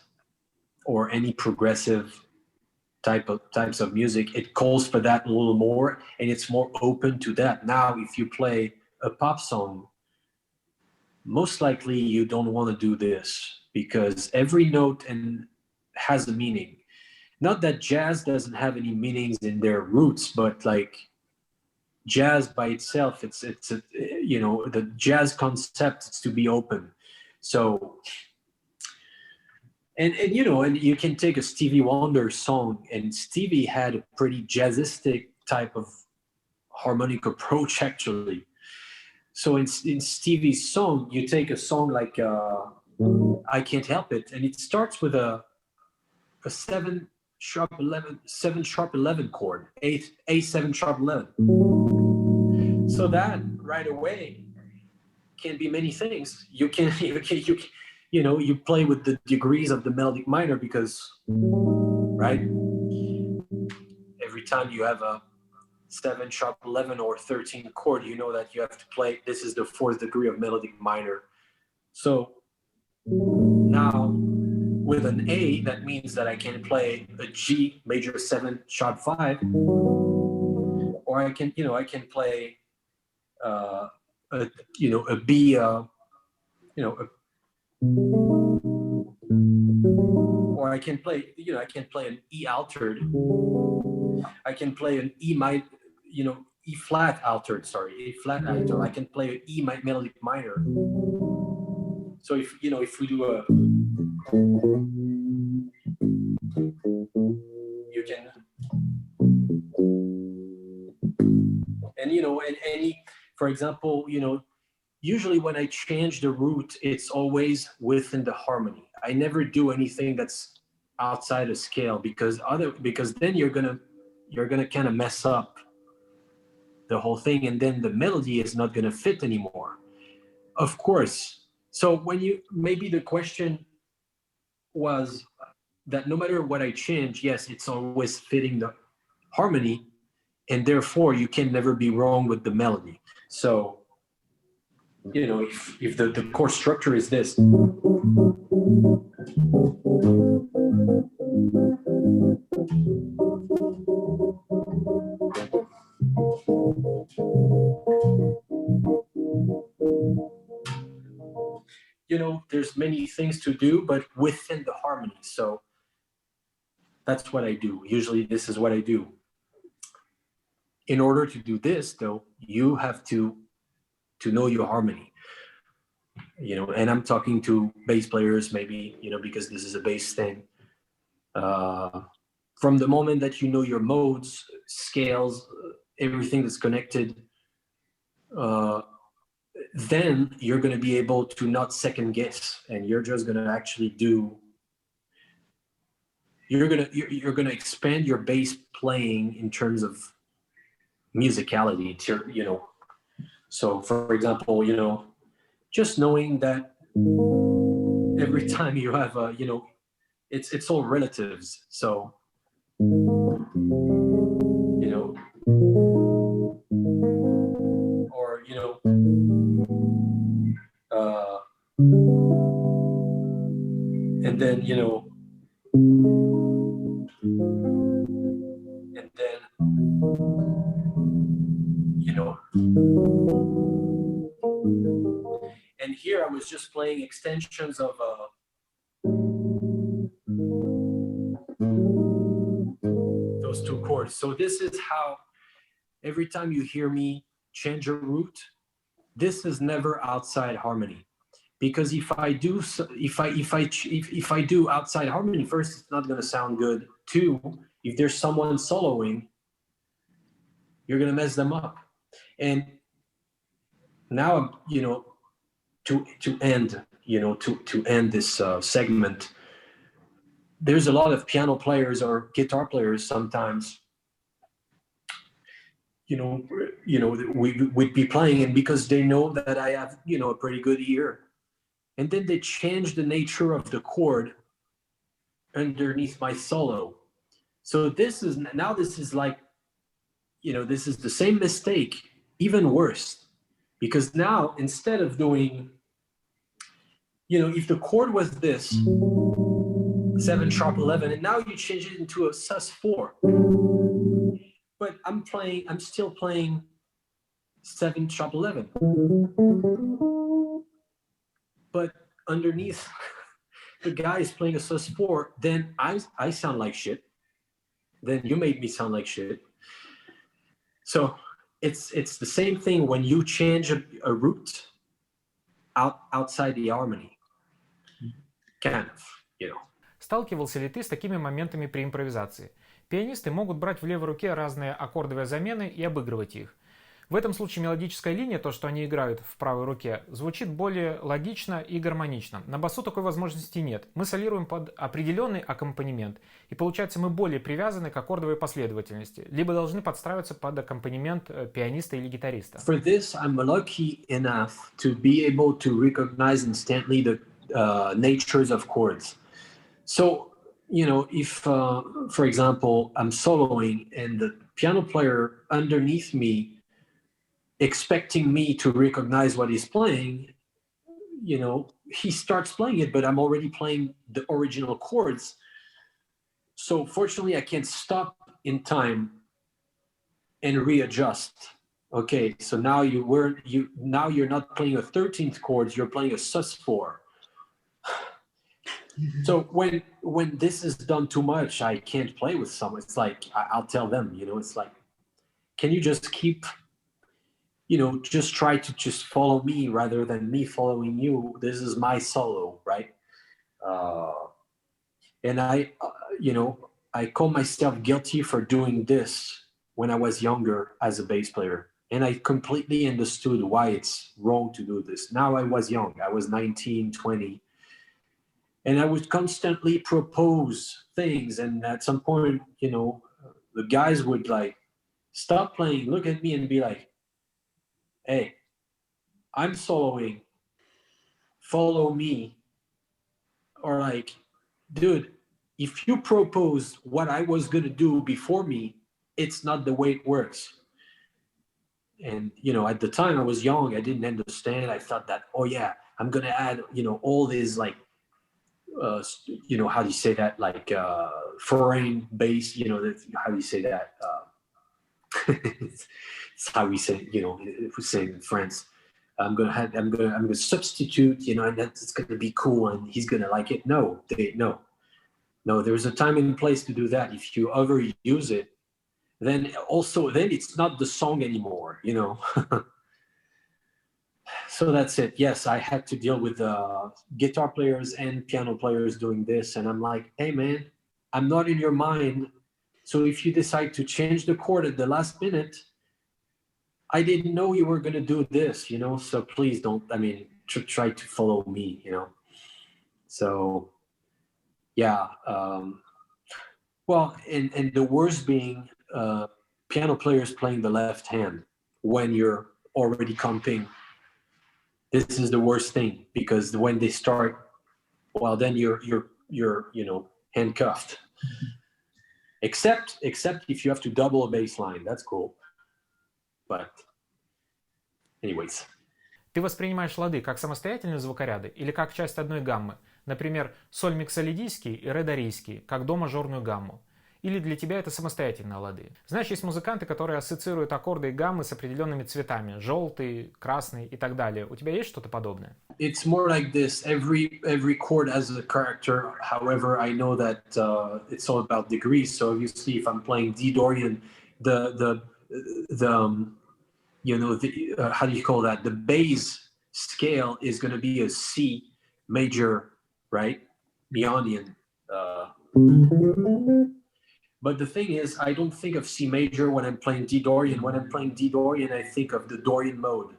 or any progressive types of music, it calls for that a little more, and it's more open to that. Now, if you play a pop song, most likely you don't want to do this, because every note has a meaning. Not that jazz doesn't have any meanings in their roots, but like jazz by itself, it's the jazz concept is to be open. So, and you can take a Stevie Wonder song, and Stevie had a pretty jazzistic type of harmonic approach, actually. So in Stevie's song, you take a song like I Can't Help It, and it starts with a 7 sharp 11 chord, A7 sharp 11. So that right away can be many things. You play with the degrees of the melodic minor because, right? Every time you have a 7 sharp 11 or 13 chord, you know that you have to play, this is the 4th degree of melodic minor. So now with an A, that means that I can play a G major 7 sharp 5, or I can play a B, or I can play, an E altered. I can play an E E flat altered. Sorry, E flat altered. I can play an E melodic minor. So if we do a, you can, and any, for example, usually when I change the root, it's always within the harmony. I never do anything that's outside of scale because then you're gonna kind of mess up the whole thing, and then the melody is not gonna fit anymore. Of course. So maybe the question was that no matter what I change, yes, it's always fitting the harmony, and therefore you can never be wrong with the melody. So if the chord structure is this, there's many things to do, but within the harmony. So that's what I do. Usually this is what I do. In order to do this, though, you have to know your harmony. And I'm talking to bass players, maybe, because this is a bass thing. From the moment that you know your modes, scales, everything that's connected, then you're going to be able to not second guess, and you're just going to actually you're going to expand your bass playing in terms of musicality. So for example, just knowing that every time you have a, it's all relatives. So or and then and here I was just playing extensions of those two chords. So this is how every time you hear me change a root, this is never outside harmony. Because if I do outside harmony, first, it's not going to sound good. Two, if there's someone soloing, you're going to mess them up. And now, to end this segment, there's a lot of piano players or guitar players sometimes, we'd be playing, and because they know that I have, a pretty good ear, and then they change the nature of the chord underneath my solo. So this is like, this is the same mistake, even worse, because now instead of doing, if the chord was this 7 sharp 11, and now you change it into a sus4, but I'm still playing 7 sharp 11, but underneath the guy is playing a sus4, then I sound like shit. Then you made me sound like shit. So it's the same thing when you change a root outside the harmony. Kind of,
Сталкивался ли ты с такими моментами при импровизации? Пианисты могут брать в левой руке разные аккордовые замены и обыгрывать их. В этом случае мелодическая линия, то, что они играют в правой руке, звучит более логично и гармонично. На басу такой возможности нет. Мы солируем под определенный аккомпанемент, и получается мы более привязаны к аккордовой последовательности, либо должны подстраиваться под аккомпанемент пианиста или гитариста.
For this, I'm lucky enough to be able to recognize instantly the natures of chords. So, you know, if, for example, I'm soloing and the piano player underneath me expecting me to recognize what he's playing, you know, he starts playing it, but I'm already playing the original chords. So fortunately, I can stop in time and readjust. Okay, so now you're not playing a 13th chord, you're playing a sus4. So when this is done too much, I can't play with someone. It's like I'll tell them, you know, it's like, can you just keep, you know, just try to just follow me rather than me following you. This is my solo, right? And you know, I call myself guilty for doing this when I was younger as a bass player. And I completely understood why it's wrong to do this. Now I was young, I was 19, 20. And I would constantly propose things. And at some point, you know, the guys would like stop playing, look at me and be like, hey, I'm soloing, follow me. Or like, dude, if you propose what I was gonna do before me, it's not the way it works. And, you know, at the time I was young, I didn't understand. I thought that, oh yeah, I'm gonna add, you know, all these like, you know, how do you say that? Like foreign bass, you know, how do you say that? It's how we say, you know, if we say in France, I'm gonna substitute, you know, and that's gonna be cool, and he's gonna like it. No, there's a time and place to do that. If you overuse it, then it's not the song anymore, you know. So that's it. Yes, I had to deal with guitar players and piano players doing this, and I'm like, hey man, I'm not in your mind. So if you decide to change the chord at the last minute, I didn't know you were gonna do this, you know. So please don't. I mean, try to follow me, you know. So yeah. Well, and the worst being piano players playing the left hand when you're already comping. This is the worst thing, because when they start, well, then you're you know, handcuffed. Except if you have to double a bass line, that's cool. But anyways.
Ты воспринимаешь лады как самостоятельные звукоряды или как часть одной гаммы? Например, соль миксолидийский и ре дорийский, как до-мажорную гамму. Или для тебя это самостоятельные лады? Знаешь, есть музыканты, которые ассоциируют аккорды и гаммы с определенными цветами. Желтый, красный и так далее. У тебя есть что-то подобное?
It's more like this. Every chord has a character. However, I know that it's all about degrees. So obviously, if I'm playing D Dorian, the you know, how do you call that? The bass scale is going to be a C major, right? Ionian. But the thing is, I don't think of C major when I'm playing D Dorian. When I'm playing D Dorian, I think of the Dorian mode.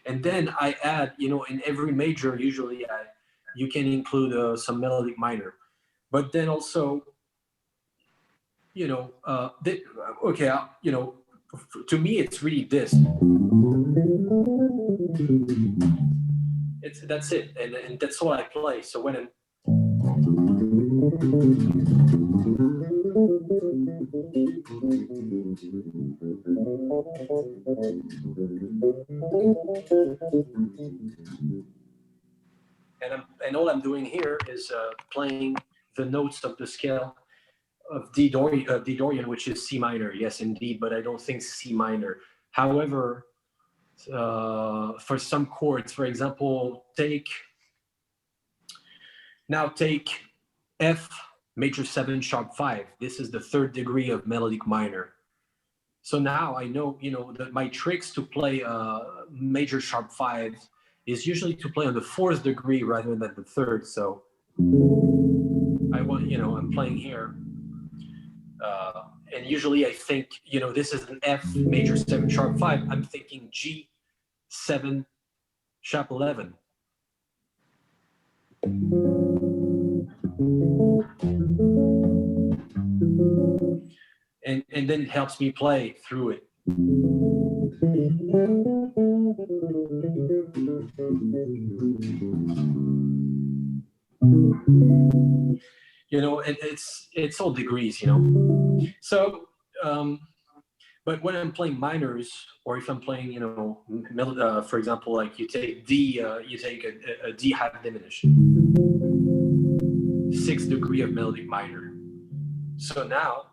And then I add, you know, in every major, usually you can include some melodic minor. But then also, you know, you know, to me, it's really this. That's it, and that's all I play. So when I'm and all I'm doing here is playing the notes of the scale of D Dorian, which is C minor. Yes, indeed, but I don't think C minor. However, for some chords, for example, take F major 7 sharp 5. This is the 3rd degree of melodic minor. So now I know, you know, that my tricks to play major sharp 5 is usually to play on the 4th degree rather than the 3rd. So I'm playing here, and usually I think, this is an F major 7 sharp 5. I'm thinking G7 sharp 11. And then it helps me play through it. And it's all degrees, So, but when I'm playing minors, or if I'm playing, for example, like you take D, you take a D half diminished, 6th degree of melodic minor. So now,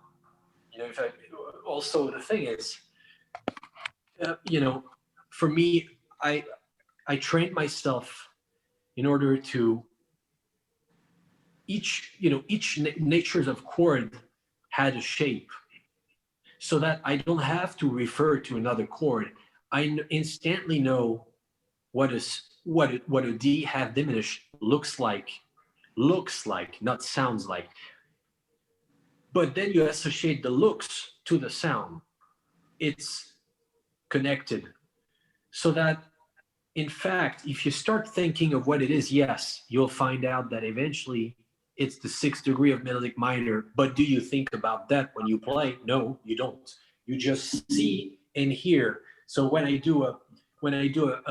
also the thing is, for me, I trained myself in order to each natures of chord had a shape, so that I don't have to refer to another chord. I instantly know what a D half diminished looks like, not sounds like. But then you associate the looks to the sound. It's connected. So that, in fact, if you start thinking of what it is, yes, you'll find out that eventually it's the 6th degree of melodic minor. But do you think about that when you play? No, you don't. You just see and hear. So when I do a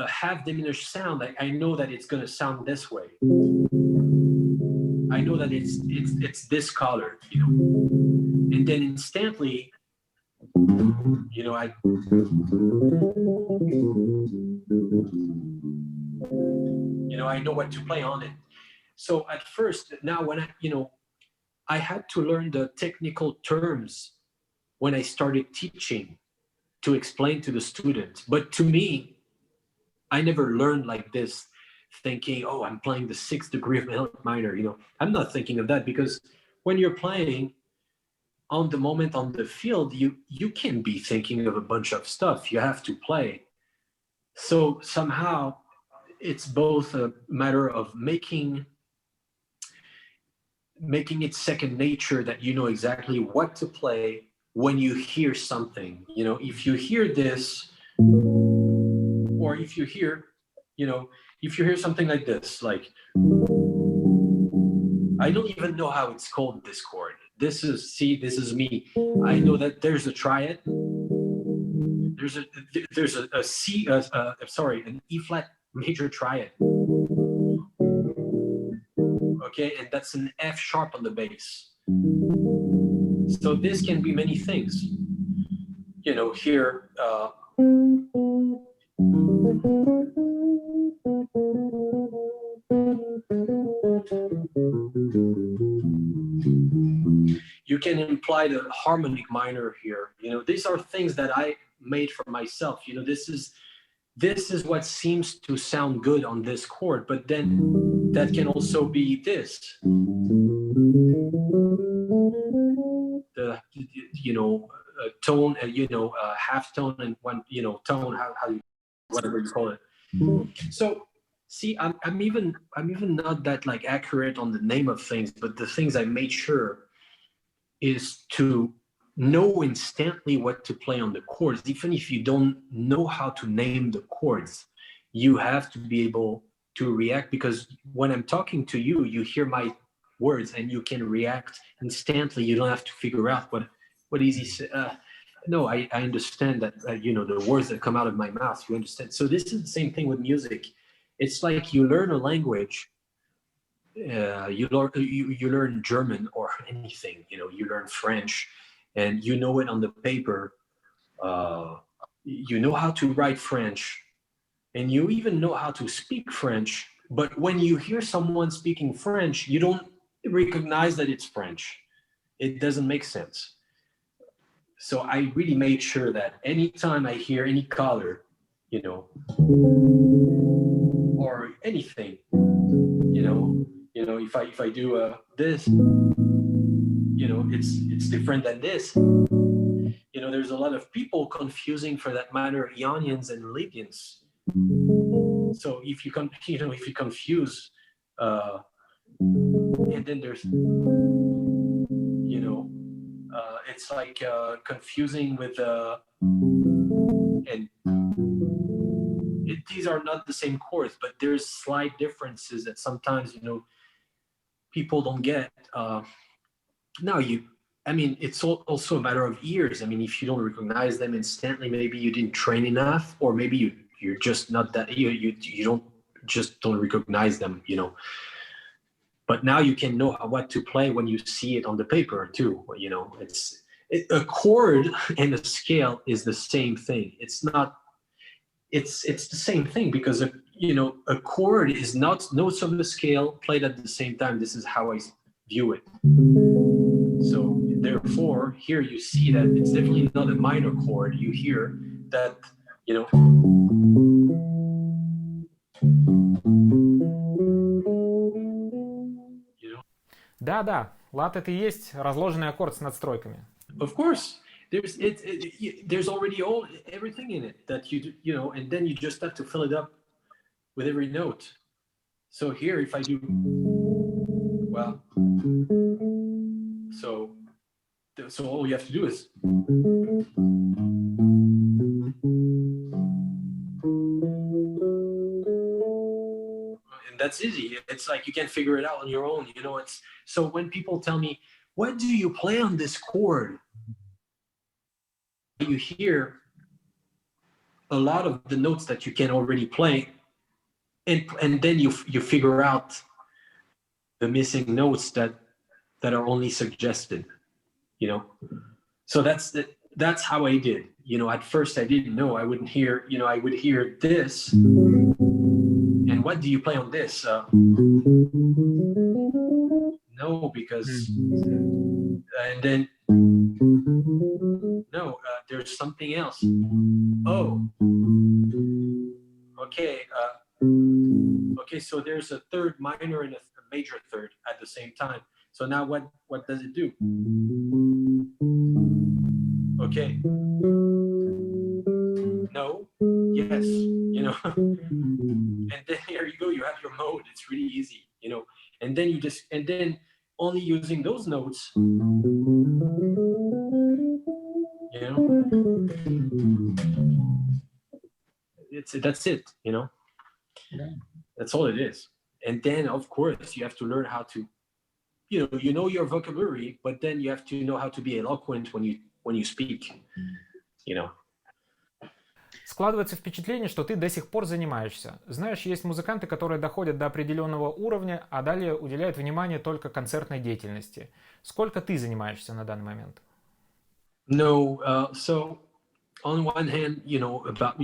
half diminished sound, I know that it's going to sound this way. I know that it's this color, and then instantly, I know what to play on it. So at first, now when I had to learn the technical terms when I started teaching to explain to the students. But to me, I never learned like this, thinking, oh, I'm playing the 6th degree of melodic minor. I'm not thinking of that, because when you're playing on the moment on the field, you can be thinking of a bunch of stuff. You have to play. So somehow it's both a matter of making it second nature, that you know exactly what to play when you hear something. If you hear this, or if you hear something like this, like, I don't even know how it's called, this chord. This is me. I know that there's a triad. There's a C, an E flat major triad. Okay, and that's an F sharp on the bass. So this can be many things. Here, you can imply the harmonic minor here. These are things that I made for myself. This is what seems to sound good on this chord, but then that can also be this. The tone, half tone, and one tone, how you, whatever you call it. So see, I'm even not that like accurate on the name of things, but the things I made sure is to know instantly what to play on the chords. Even if you don't know how to name the chords, you have to be able to react, because when I'm talking to you, you hear my words and you can react instantly. You don't have to figure out what is he say. No, I understand that, the words that come out of my mouth, you understand. So this is the same thing with music. It's like you learn a language, you learn German or anything, you learn French, and you know it on the paper. You know how to write French, and you even know how to speak French. But when you hear someone speaking French, you don't recognize that it's French. It doesn't make sense. So I really made sure that anytime I hear any color, or anything, if I do this, it's different than this. There's a lot of people confusing, for that matter, Ionians and Lydians. So if you confuse and then there's, you know, it's like confusing with and these are not the same chords, but there's slight differences that sometimes, you know, people don't get. Now I mean, it's also a matter of ears. I mean, if you don't recognize them instantly, maybe you didn't train enough, or maybe you're just not that, you don't recognize them, you know. But now you can know what to play when you see it on the paper too. You know, a chord and a scale is the same thing. It's not. It's the same thing, because you know, a chord is not notes of the scale played at the same time. This is how I view it. So therefore, here you see that it's definitely not a minor chord. You hear that, you know.
Да-да, лад это и есть разложенный аккорд с надстройками.
Of course, there's already everything in it that you know, and then you just have to fill it up with every note. So here, if I do, well, so all you have to do is, and that's easy. It's like you can figure it out on your own. You know, it's so when people tell me, "What do you play on this chord?" You hear a lot of the notes that you can already play, and then you figure out the missing notes that are only suggested, you know. So that's how I did. You know, at first I didn't know. I wouldn't hear, you know, I would hear this, and what do you play on this? No, because and then no, there's something else. Oh, okay. Okay, so there's a third minor and a major third at the same time. So now what does it do? Okay. No. Yes. You know. And then here you go. You have your mode. It's really easy. You know. And then only using those notes. You know. That's it. You know.
Yeah.
That's all it is. And then, of course, you have to learn how to, you know your vocabulary, but then you have to know how to be eloquent when you speak, you know.
Складывается впечатление, что ты до сих пор занимаешься. Знаешь, есть музыканты, которые доходят до определенного уровня, а далее уделяют внимание только концертной деятельности. Сколько ты занимаешься на данный момент?
No, so on one hand, you know, about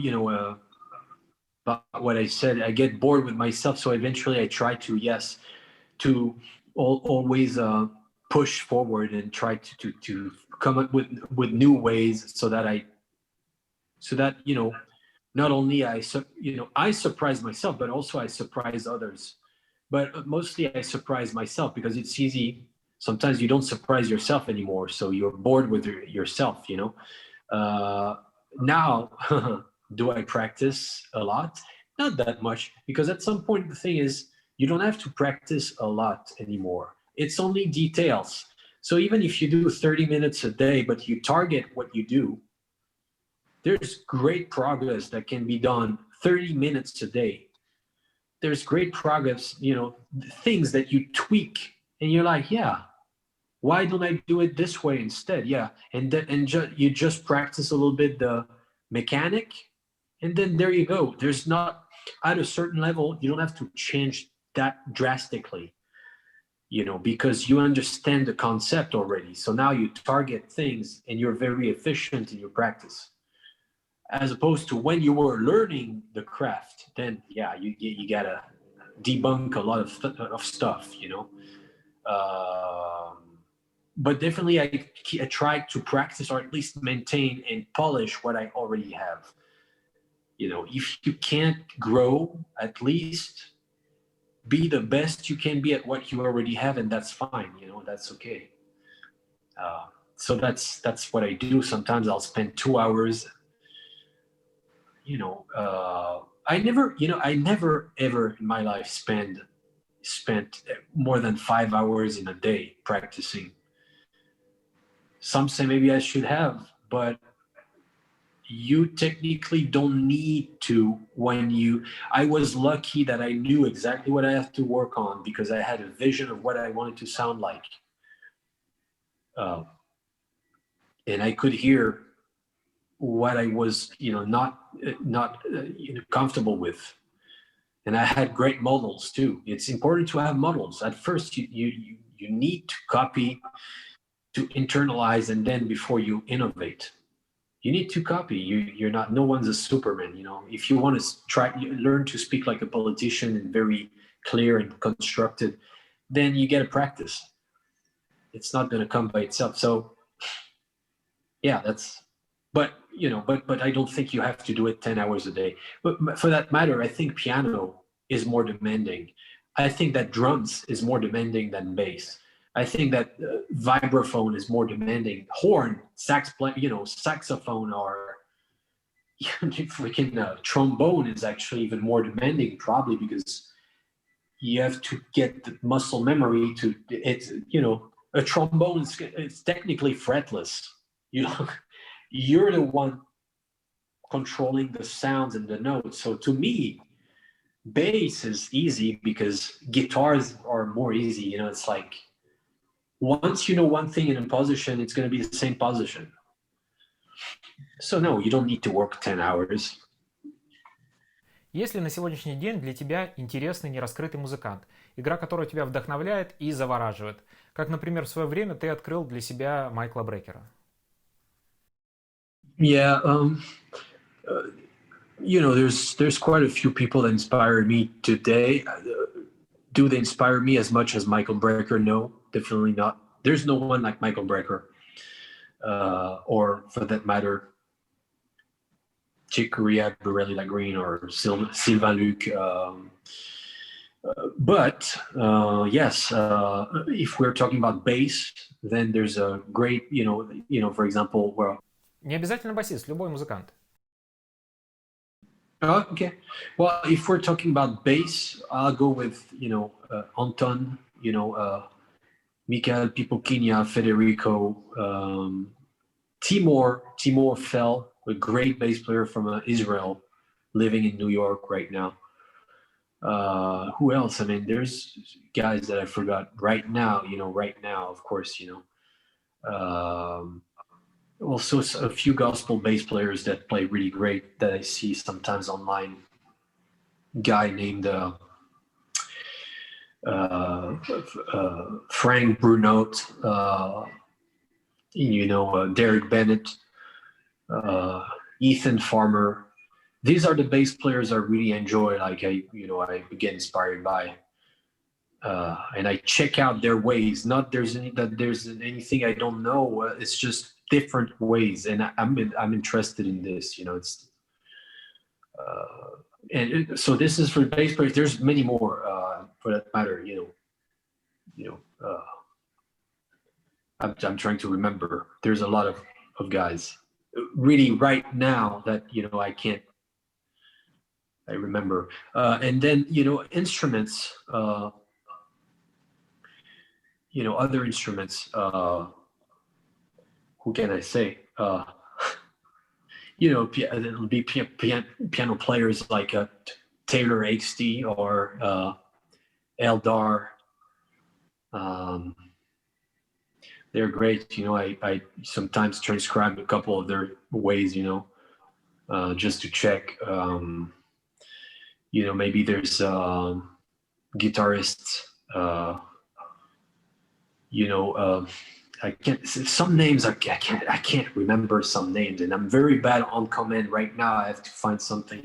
what I said, I get bored with myself, so eventually I try to always push forward and try to come up with new ways, so that you know, not only I surprise myself, but also I surprise others. But mostly I surprise myself, because it's easy. Sometimes you don't surprise yourself anymore, so you're bored with yourself, you know. Now, do I practice a lot? Not that much, because at some point the thing is, you don't have to practice a lot anymore. It's only details. So even if you do 30 minutes a day, but you target what you do, there's great progress that can be done 30 minutes a day. There's great progress, you know, things that you tweak, and you're like, yeah, why don't I do it this way instead? Yeah, you just practice a little bit the mechanic, and then there you go. There's not, at a certain level, you don't have to change that drastically, you know, because you understand the concept already. So now you target things and you're very efficient in your practice. As opposed to when you were learning the craft, then yeah, you gotta debunk a lot of stuff, you know. But definitely I try to practice, or at least maintain and polish what I already have. You know, if you can't grow, at least be the best you can be at what you already have, and that's fine. You know, that's okay. So that's what I do. Sometimes I'll spend 2 hours. You know, I never ever in my life spend spent more than 5 hours in a day practicing. Some say maybe I should have, but you technically don't need to I was lucky that I knew exactly what I have to work on because I had a vision of what I wanted to sound like. And I could hear what I was, not comfortable with. And I had great models too. It's important to have models. At first, you need to copy, to internalize, and then before you innovate. You need to copy. You're not. No one's a Superman. If you want to learn to speak like a politician and very clear and constructed, then you get to practice. It's not going to come by itself. So, yeah, But I don't think you have to do it 10 hours a day. But for that matter, I think piano is more demanding. I think that drums is more demanding than bass. I think that vibraphone is more demanding. Horn, saxophone, or freaking trombone is actually even more demanding, probably because you have to get the muscle memory to. It's a trombone is technically fretless. You're the one controlling the sounds and the notes. So to me, bass is easy because guitars are more easy. It's like, once you know one thing in a position, it's going to be the same position. So no, you don't need to work 10 hours.
Есть ли на сегодняшний день для тебя интересный нераскрытый музыкант, игра которого тебя вдохновляет и завораживает? Как, например, в свое время ты открыл для себя Майкла Брекера.
Yeah, there's quite a few people that inspire me today. Do they inspire me as much as Michael Brecker? No, definitely not. There's no one like Michael Brecker, or for that matter, Chick Corea, Borelli Lagreen, or Sylvain Luc. But yes, if we're talking about bass, then there's a great, for example, well.
Не обязательно басист, любой музыкант.
Okay. Well, if we're talking about bass, I'll go with, Anton, Michael Pipochina, Federico, Timur Fell, a great bass player from Israel, living in New York right now. Who else? I mean, there's guys that I forgot right now, of course, also a few gospel bass players that play really great that I see sometimes online. Guy named Frank Brunote, Derek Bennett, Ethan Farmer. These are the bass players I really enjoy. Like I get inspired by, and I check out their ways. Not there's anything I don't know. It's just different ways, and I'm interested in this. It's so this is for bass players. There's many more for that matter. I'm trying to remember. There's a lot of guys really right now that I remember, and then instruments. Other instruments. Who can I say? It'll be piano players like Taylor HT or Eldar. They're great. I sometimes transcribe a couple of their ways, just to check. Maybe there's guitarists, I can't. Some names I can't remember some names, and I'm very bad on command right now. I have to find something.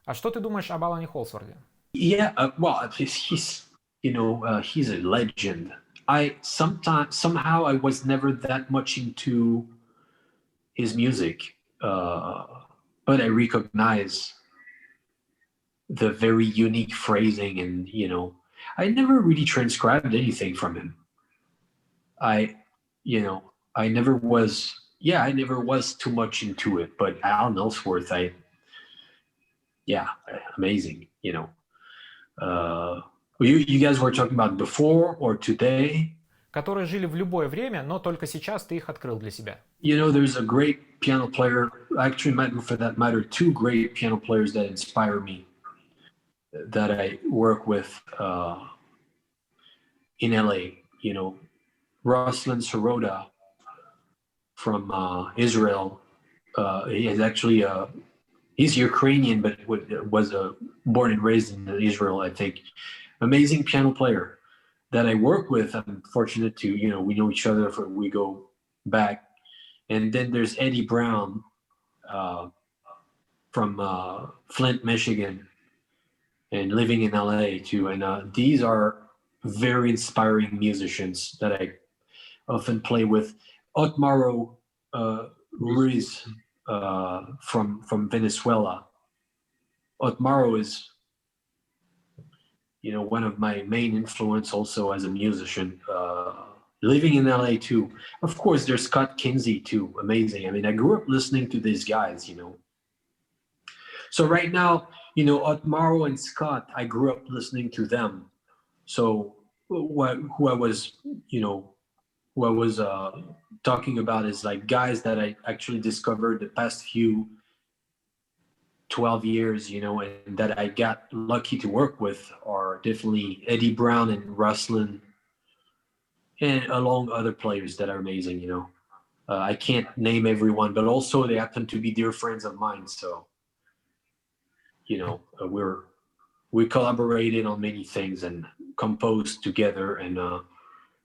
А что ты думаешь об Алане Холсворде?
Yeah, well, he's a legend. Somehow I was never that much into his music, but I recognize the very unique phrasing, and I never really transcribed anything from him. I never was too much into it, but Alan Ellsworth, amazing, You guys were talking about before or today?
Которые жили в любое время, но только сейчас ты их открыл для себя.
You know, there's a great piano player, actually, for that matter, two great piano players that inspire me, that I work with in LA. You know, Ruslan Sirota from Israel. He is actually he's Ukrainian, but was born and raised in Israel, I think. Amazing piano player that I work with. I'm fortunate to, you know, we know each other, we go back. And then there's Eddie Brown from Flint, Michigan, and living in LA too. And these are very inspiring musicians that I often play with. Otmaro Ruiz from Venezuela. Otmaro is, you know, one of my main influence also as a musician. Living in LA too. Of course, there's Scott Kinsey too. Amazing. I mean, I grew up listening to these guys, you know. So right now, you know, Otmaro and Scott, I grew up listening to them. So who I was, you know, who I was talking about is like guys that I actually discovered the past few 12 years, you know, and that I got lucky to work with are definitely Eddie Brown and Ruslan, and along other players that are amazing, you know. I can't name everyone, but also they happen to be dear friends of mine. So, you know, we collaborated on many things and composed together, and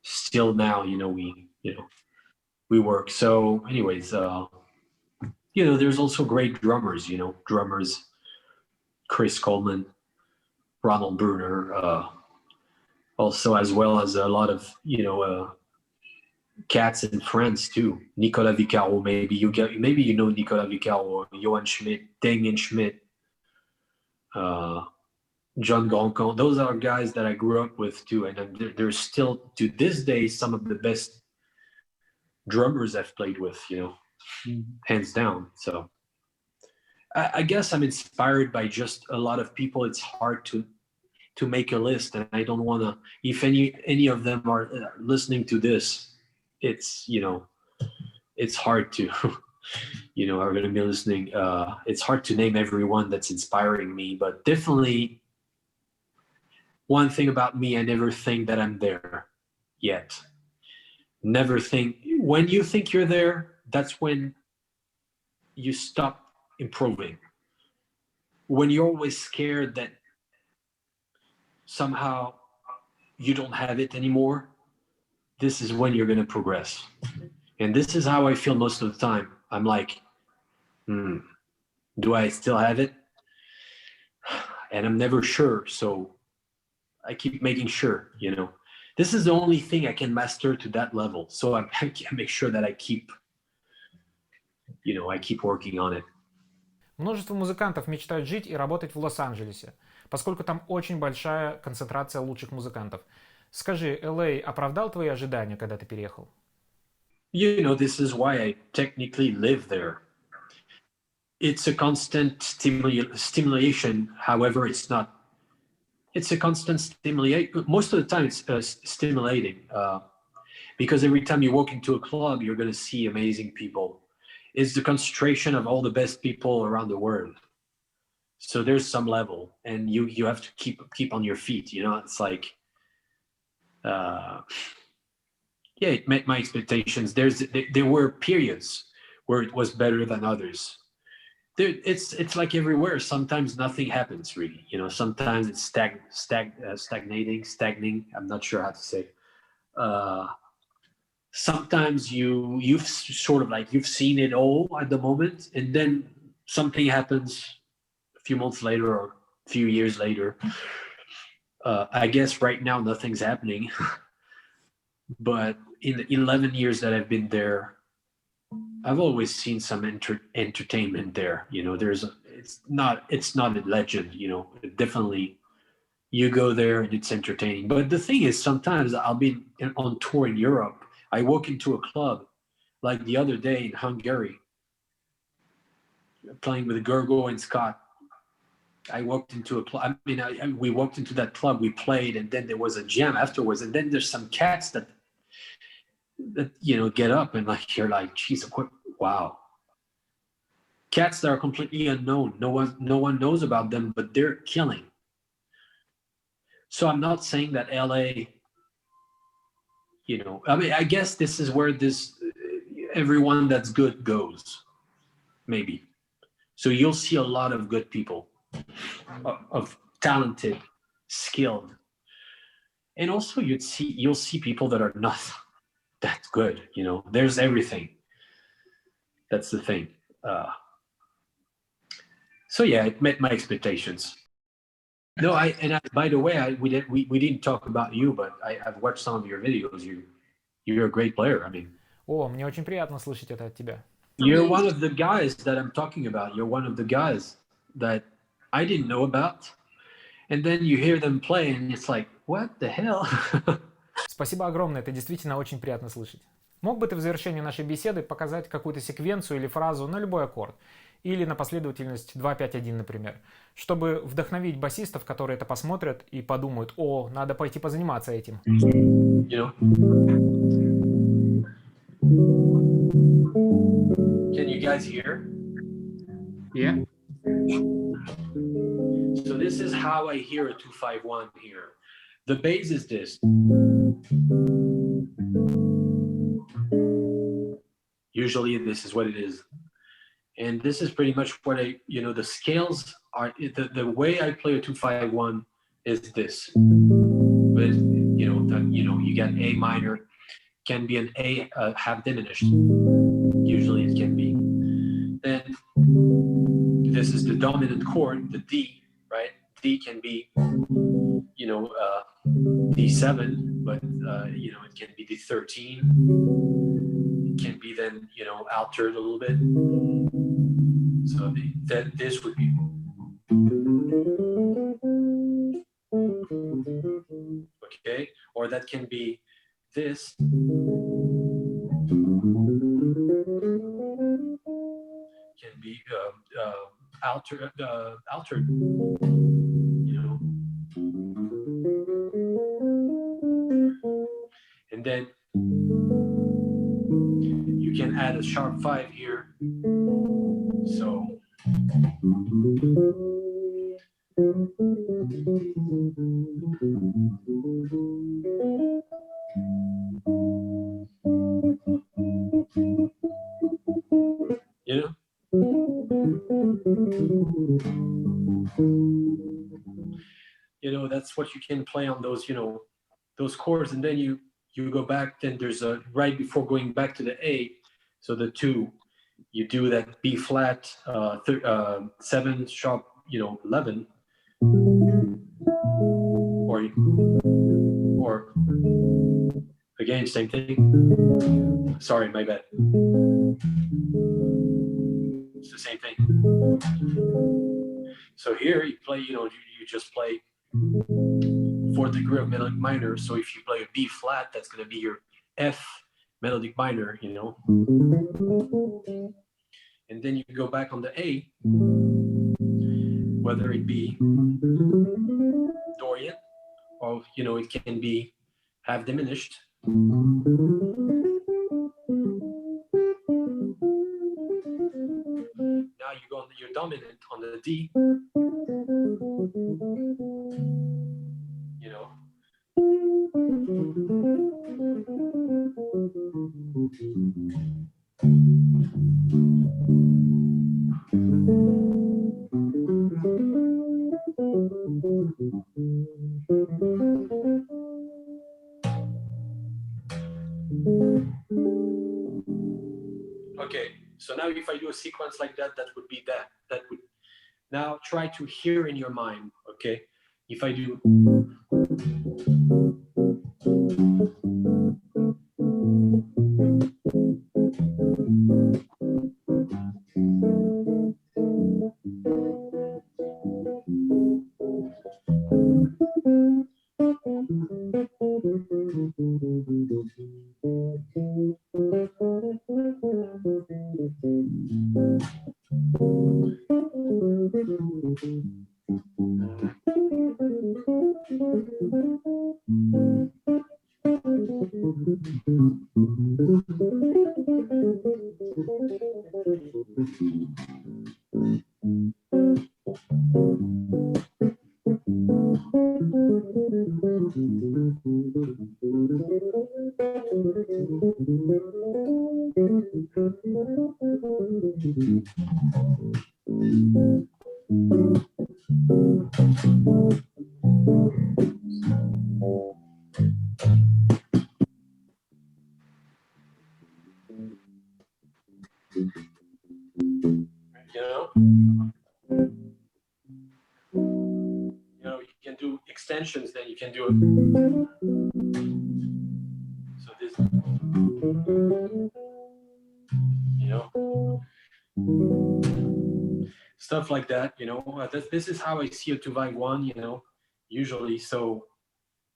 still now, you know, we work. So, anyways, you know, there's also great drummers, you know, Chris Coleman, Ronald Bruner, also, as well as a lot of, you know, cats and friends too. Nicolas Vicaro, maybe you know Nicolas Vicaro, Johan Schmidt, Damien Schmidt, John Goncon. Those are guys that I grew up with too, and they're still to this day some of the best drummers I've played with, you know, hands down. So I guess I'm inspired by just a lot of people. It's hard to make a list, and I don't want to, if any of them are listening to this, it's, you know, it's hard to you know, are going to be listening, it's hard to name everyone that's inspiring me, but definitely one thing about me, I never think that I'm there yet. Never think. When you think you're there, that's when you stop improving. When you're always scared that somehow you don't have it anymore, this is when you're going to progress. And this is how I feel most of the time. I'm like, do I still have it? And I'm never sure. So I keep making sure, you know. This is the only thing I can master to that level. So I make sure that I keep, you know, I keep working on it.
Множество музыкантов мечтают жить и работать в Лос-Анджелесе, поскольку там очень большая концентрация лучших музыкантов. Скажи, LA оправдал твои ожидания, когда ты переехал?
You know, this is why I technically live there. It's a constant stimulation. However, it's not. It's a constant stimulation. Most of the time, it's stimulating because every time you walk into a club, you're going to see amazing people. It's the concentration of all the best people around the world. So there's some level, and you have to keep on your feet. You know, it's like, yeah, it met my expectations. There were periods where it was better than others. It's like everywhere. Sometimes nothing happens really. You know, sometimes it's stagnating. I'm not sure how to say. Sometimes you've sort of like you've seen it all at the moment, and then something happens a few months later or a few years later. I guess right now nothing's happening, but in the 11 years that I've been there, I've always seen some entertainment there. You know, it's not a legend. You know, definitely you go there and it's entertaining. But the thing is, sometimes I'll be on tour in Europe. I walk into a club, like the other day in Hungary, playing with Gergo and Scott. I walked into a club. I mean, we walked into that club, we played, and then there was a jam afterwards. And then there's some cats that get up and like you're like, geez, wow. Cats that are completely unknown. No one knows about them, but they're killing. So I'm not saying that LA. I mean, I guess this is where everyone that's good goes, maybe. So you'll see a lot of good people, of talented, skilled, and also you'll see people that are not that good. There's everything. That's the thing. So yeah, it met my expectations. No, by the way, we didn't talk about you, but I've watched some of your videos. You're a great player. I mean.
О, мне очень приятно слышать это от тебя.
You're one of the guys that I'm talking about. You're one of the guys that I didn't know about. And then you hear them play, and it's like, what the hell?
Спасибо огромное, это действительно очень приятно слышать. Мог бы ты в завершении нашей беседы показать какую-то секвенцию или фразу на любой аккорд? Или на последовательность 2-5-1, например, чтобы вдохновить басистов, которые это посмотрят и подумают, о, надо пойти позаниматься этим.
Can you guys hear?
Yeah.
So this is how I hear a 2-5-1 here. The bass is this. Usually this is what it is. And this is pretty much what the scales are, the way I play a 2-5-1 is this. But, you get A minor, can be an A half diminished. Usually it can be. Then this is the dominant chord, the D, right? D can be, D7, but, it can be D13. It can be then, altered a little bit. So this would be. Okay, or that can be this. Can be altered, and then you can add a sharp 5 here. So that's what you can play on those, those chords, and then you go back. Then there's a right before going back to the A. So the 2, you do that B flat, 7 sharp, 11, or again, same thing. Sorry, my bad. It's the same thing. So here you play, you just play 4th degree of melodic minor. So if you play a B flat, that's going to be your F melodic minor, And then you go back on the A, whether it be Dorian or, it can be half diminished. Now you go on your dominant on the D. Okay, so now if I do a sequence like that, that would be that. That would now try to hear in your mind, okay? If I do You can do extensions, then you can do it. So this, stuff like that, this is how I see a 2x1, usually. So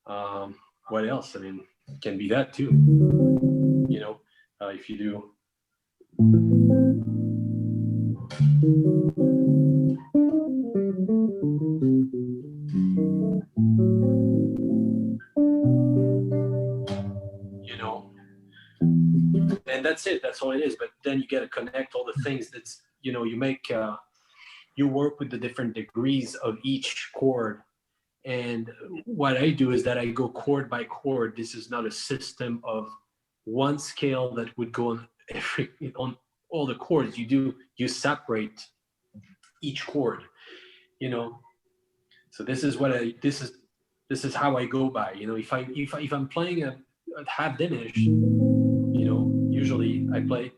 what else? I mean, it can be that too, if you do. And that's it, that's all it is. But then you got to connect all the things. That's, you make, you work with the different degrees of each chord. And what I do is that I go chord by chord. This is not a system of one scale that would go on on all the chords. You separate each chord, So this is what this is how I go by. If I'm playing a half diminished, usually I play,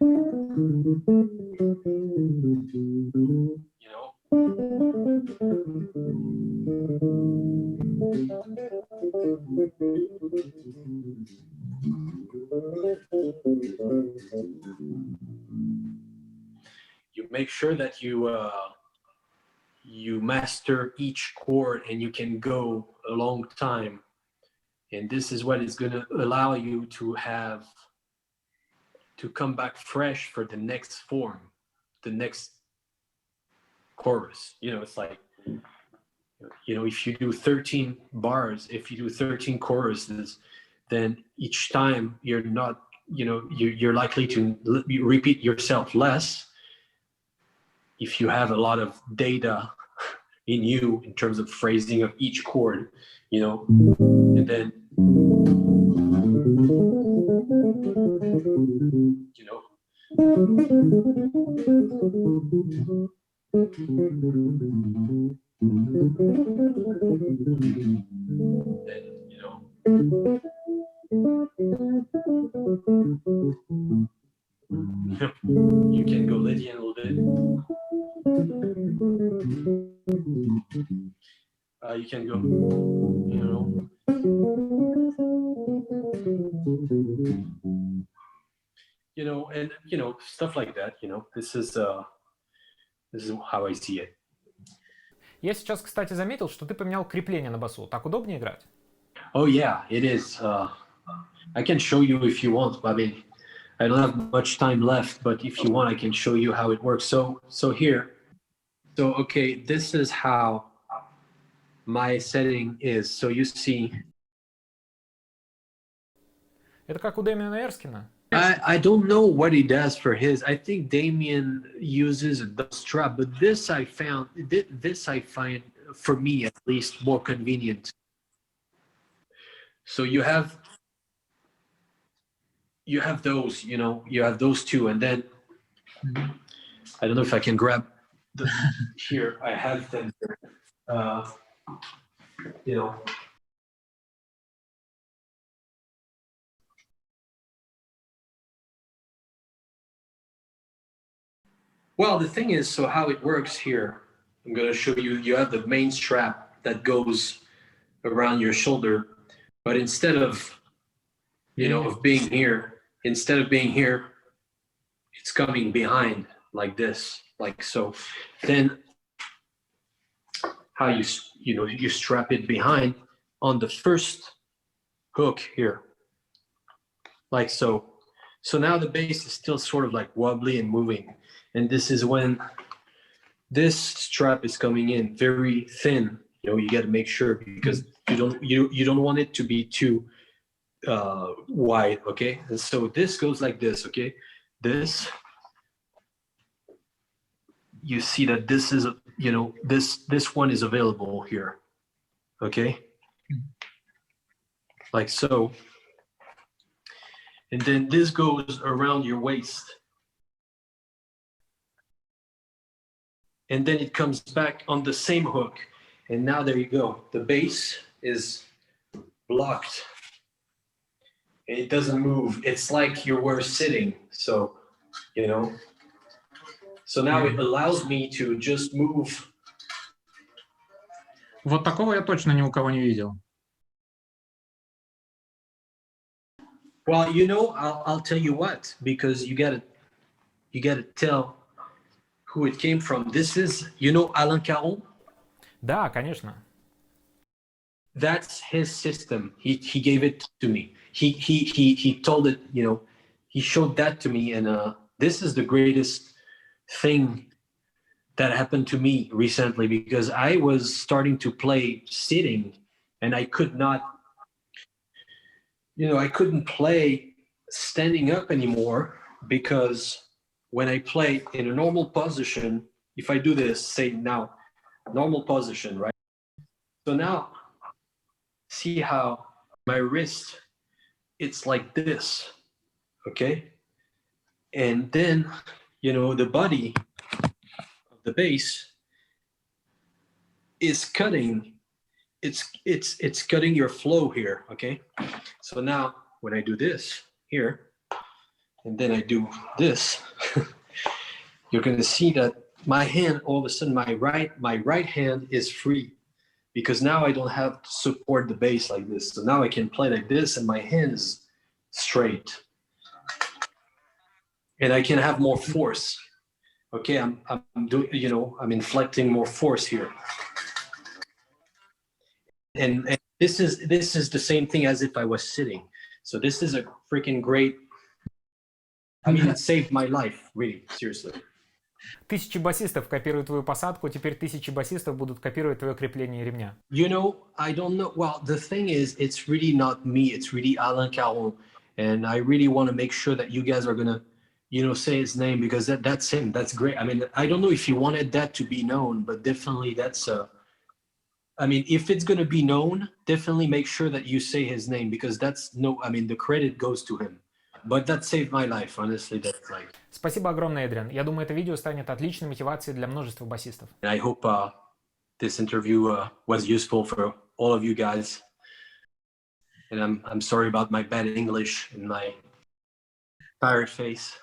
you make sure that you master each chord, and you can go a long time. And this is what is going to allow you to come back fresh for the next form, the next chorus. It's like, if you do 13 bars, if you do 13 choruses, then each time you're not, you're likely to repeat yourself less if you have a lot of data in you in terms of phrasing of each chord, and then, you can go Lydian a little bit. You can go, and stuff like that. This is how I see it.
Я сейчас, кстати, заметил, что ты поменял крепление на басу. Так удобнее играть?
Oh yeah, it is. I can show you if you want. I mean, I don't have much time left, but if you want, I can show you how it works. So here. So okay, this is how my setting is. So you see.
Это как у Дэмиана Эрскина?
I don't know what he does for his. I think Damien uses a dub strap, but this I find for me at least more convenient. So you have those, you have those two, and then I don't know if I can grab here. I have them here. Well, the thing is, so how it works here, I'm going to show you. You have the main strap that goes around your shoulder, but instead of, of being here, it's coming behind like this, like so. Then how you strap it behind on the first hook here, like so. So now the bass is still sort of like wobbly and moving. And this is when this strap is coming in very thin. You got to make sure, because you don't want it to be too wide, okay? And so this goes like this, okay? This, you see that this is, this one is available here, okay? Like so. And then this goes around your waist. and then it comes back on the same hook. And now there you go. The bass is blocked. It doesn't move. It's like you were sitting. So, you know. So now it allows me to just move.
Вот такого я точно ни у кого не видел.
Well, you know, I'll tell you what, because you gotta tell who it came from. This is, you know, Alain Caron.
Да, конечно.
That's his system. He gave it to me. He told it, you know, he showed that to me, and this is the greatest thing that happened to me recently, because I was starting to play sitting, and I could not, you know, I couldn't play standing up anymore, because when I play in a normal position, if I do this, say now, normal position, right? So now, see how my wrist, it's like this, okay? And then, you know, the body of the bass is cutting, it's cutting your flow here, okay? So now when I do this here, and then I do this, you're gonna see that my hand, all of a sudden, my right hand is free, because now I don't have to support the bass like this. So now I can play like this, and my hand is straight, and I can have more force. Okay, I'm doing, you know, I'm inflecting more force here, and this is the same thing as if I was sitting. So this is a freaking great. I mean, it saved my life, really, seriously.
Тысячи басистов копируют твою посадку, теперь тысячи басистов будут копировать твое крепление ремня.
You know, I don't know. Well, the thing is, it's really not me. It's really Alain Caron. And I really want to make sure that you guys are going to, you know, say his name, because that's him. That's great. I mean, I don't know if he wanted that to be known, but definitely that's I mean, if it's going to be known, definitely make sure that you say his name, because that's I mean, the credit goes to him. But that saved my life, honestly. That's like.
Спасибо огромное, Эдриан. Я думаю, это видео станет отличной мотивацией для множества басистов.
I hope this interview was useful for all of you guys. And I'm sorry about my bad English and my pirate face.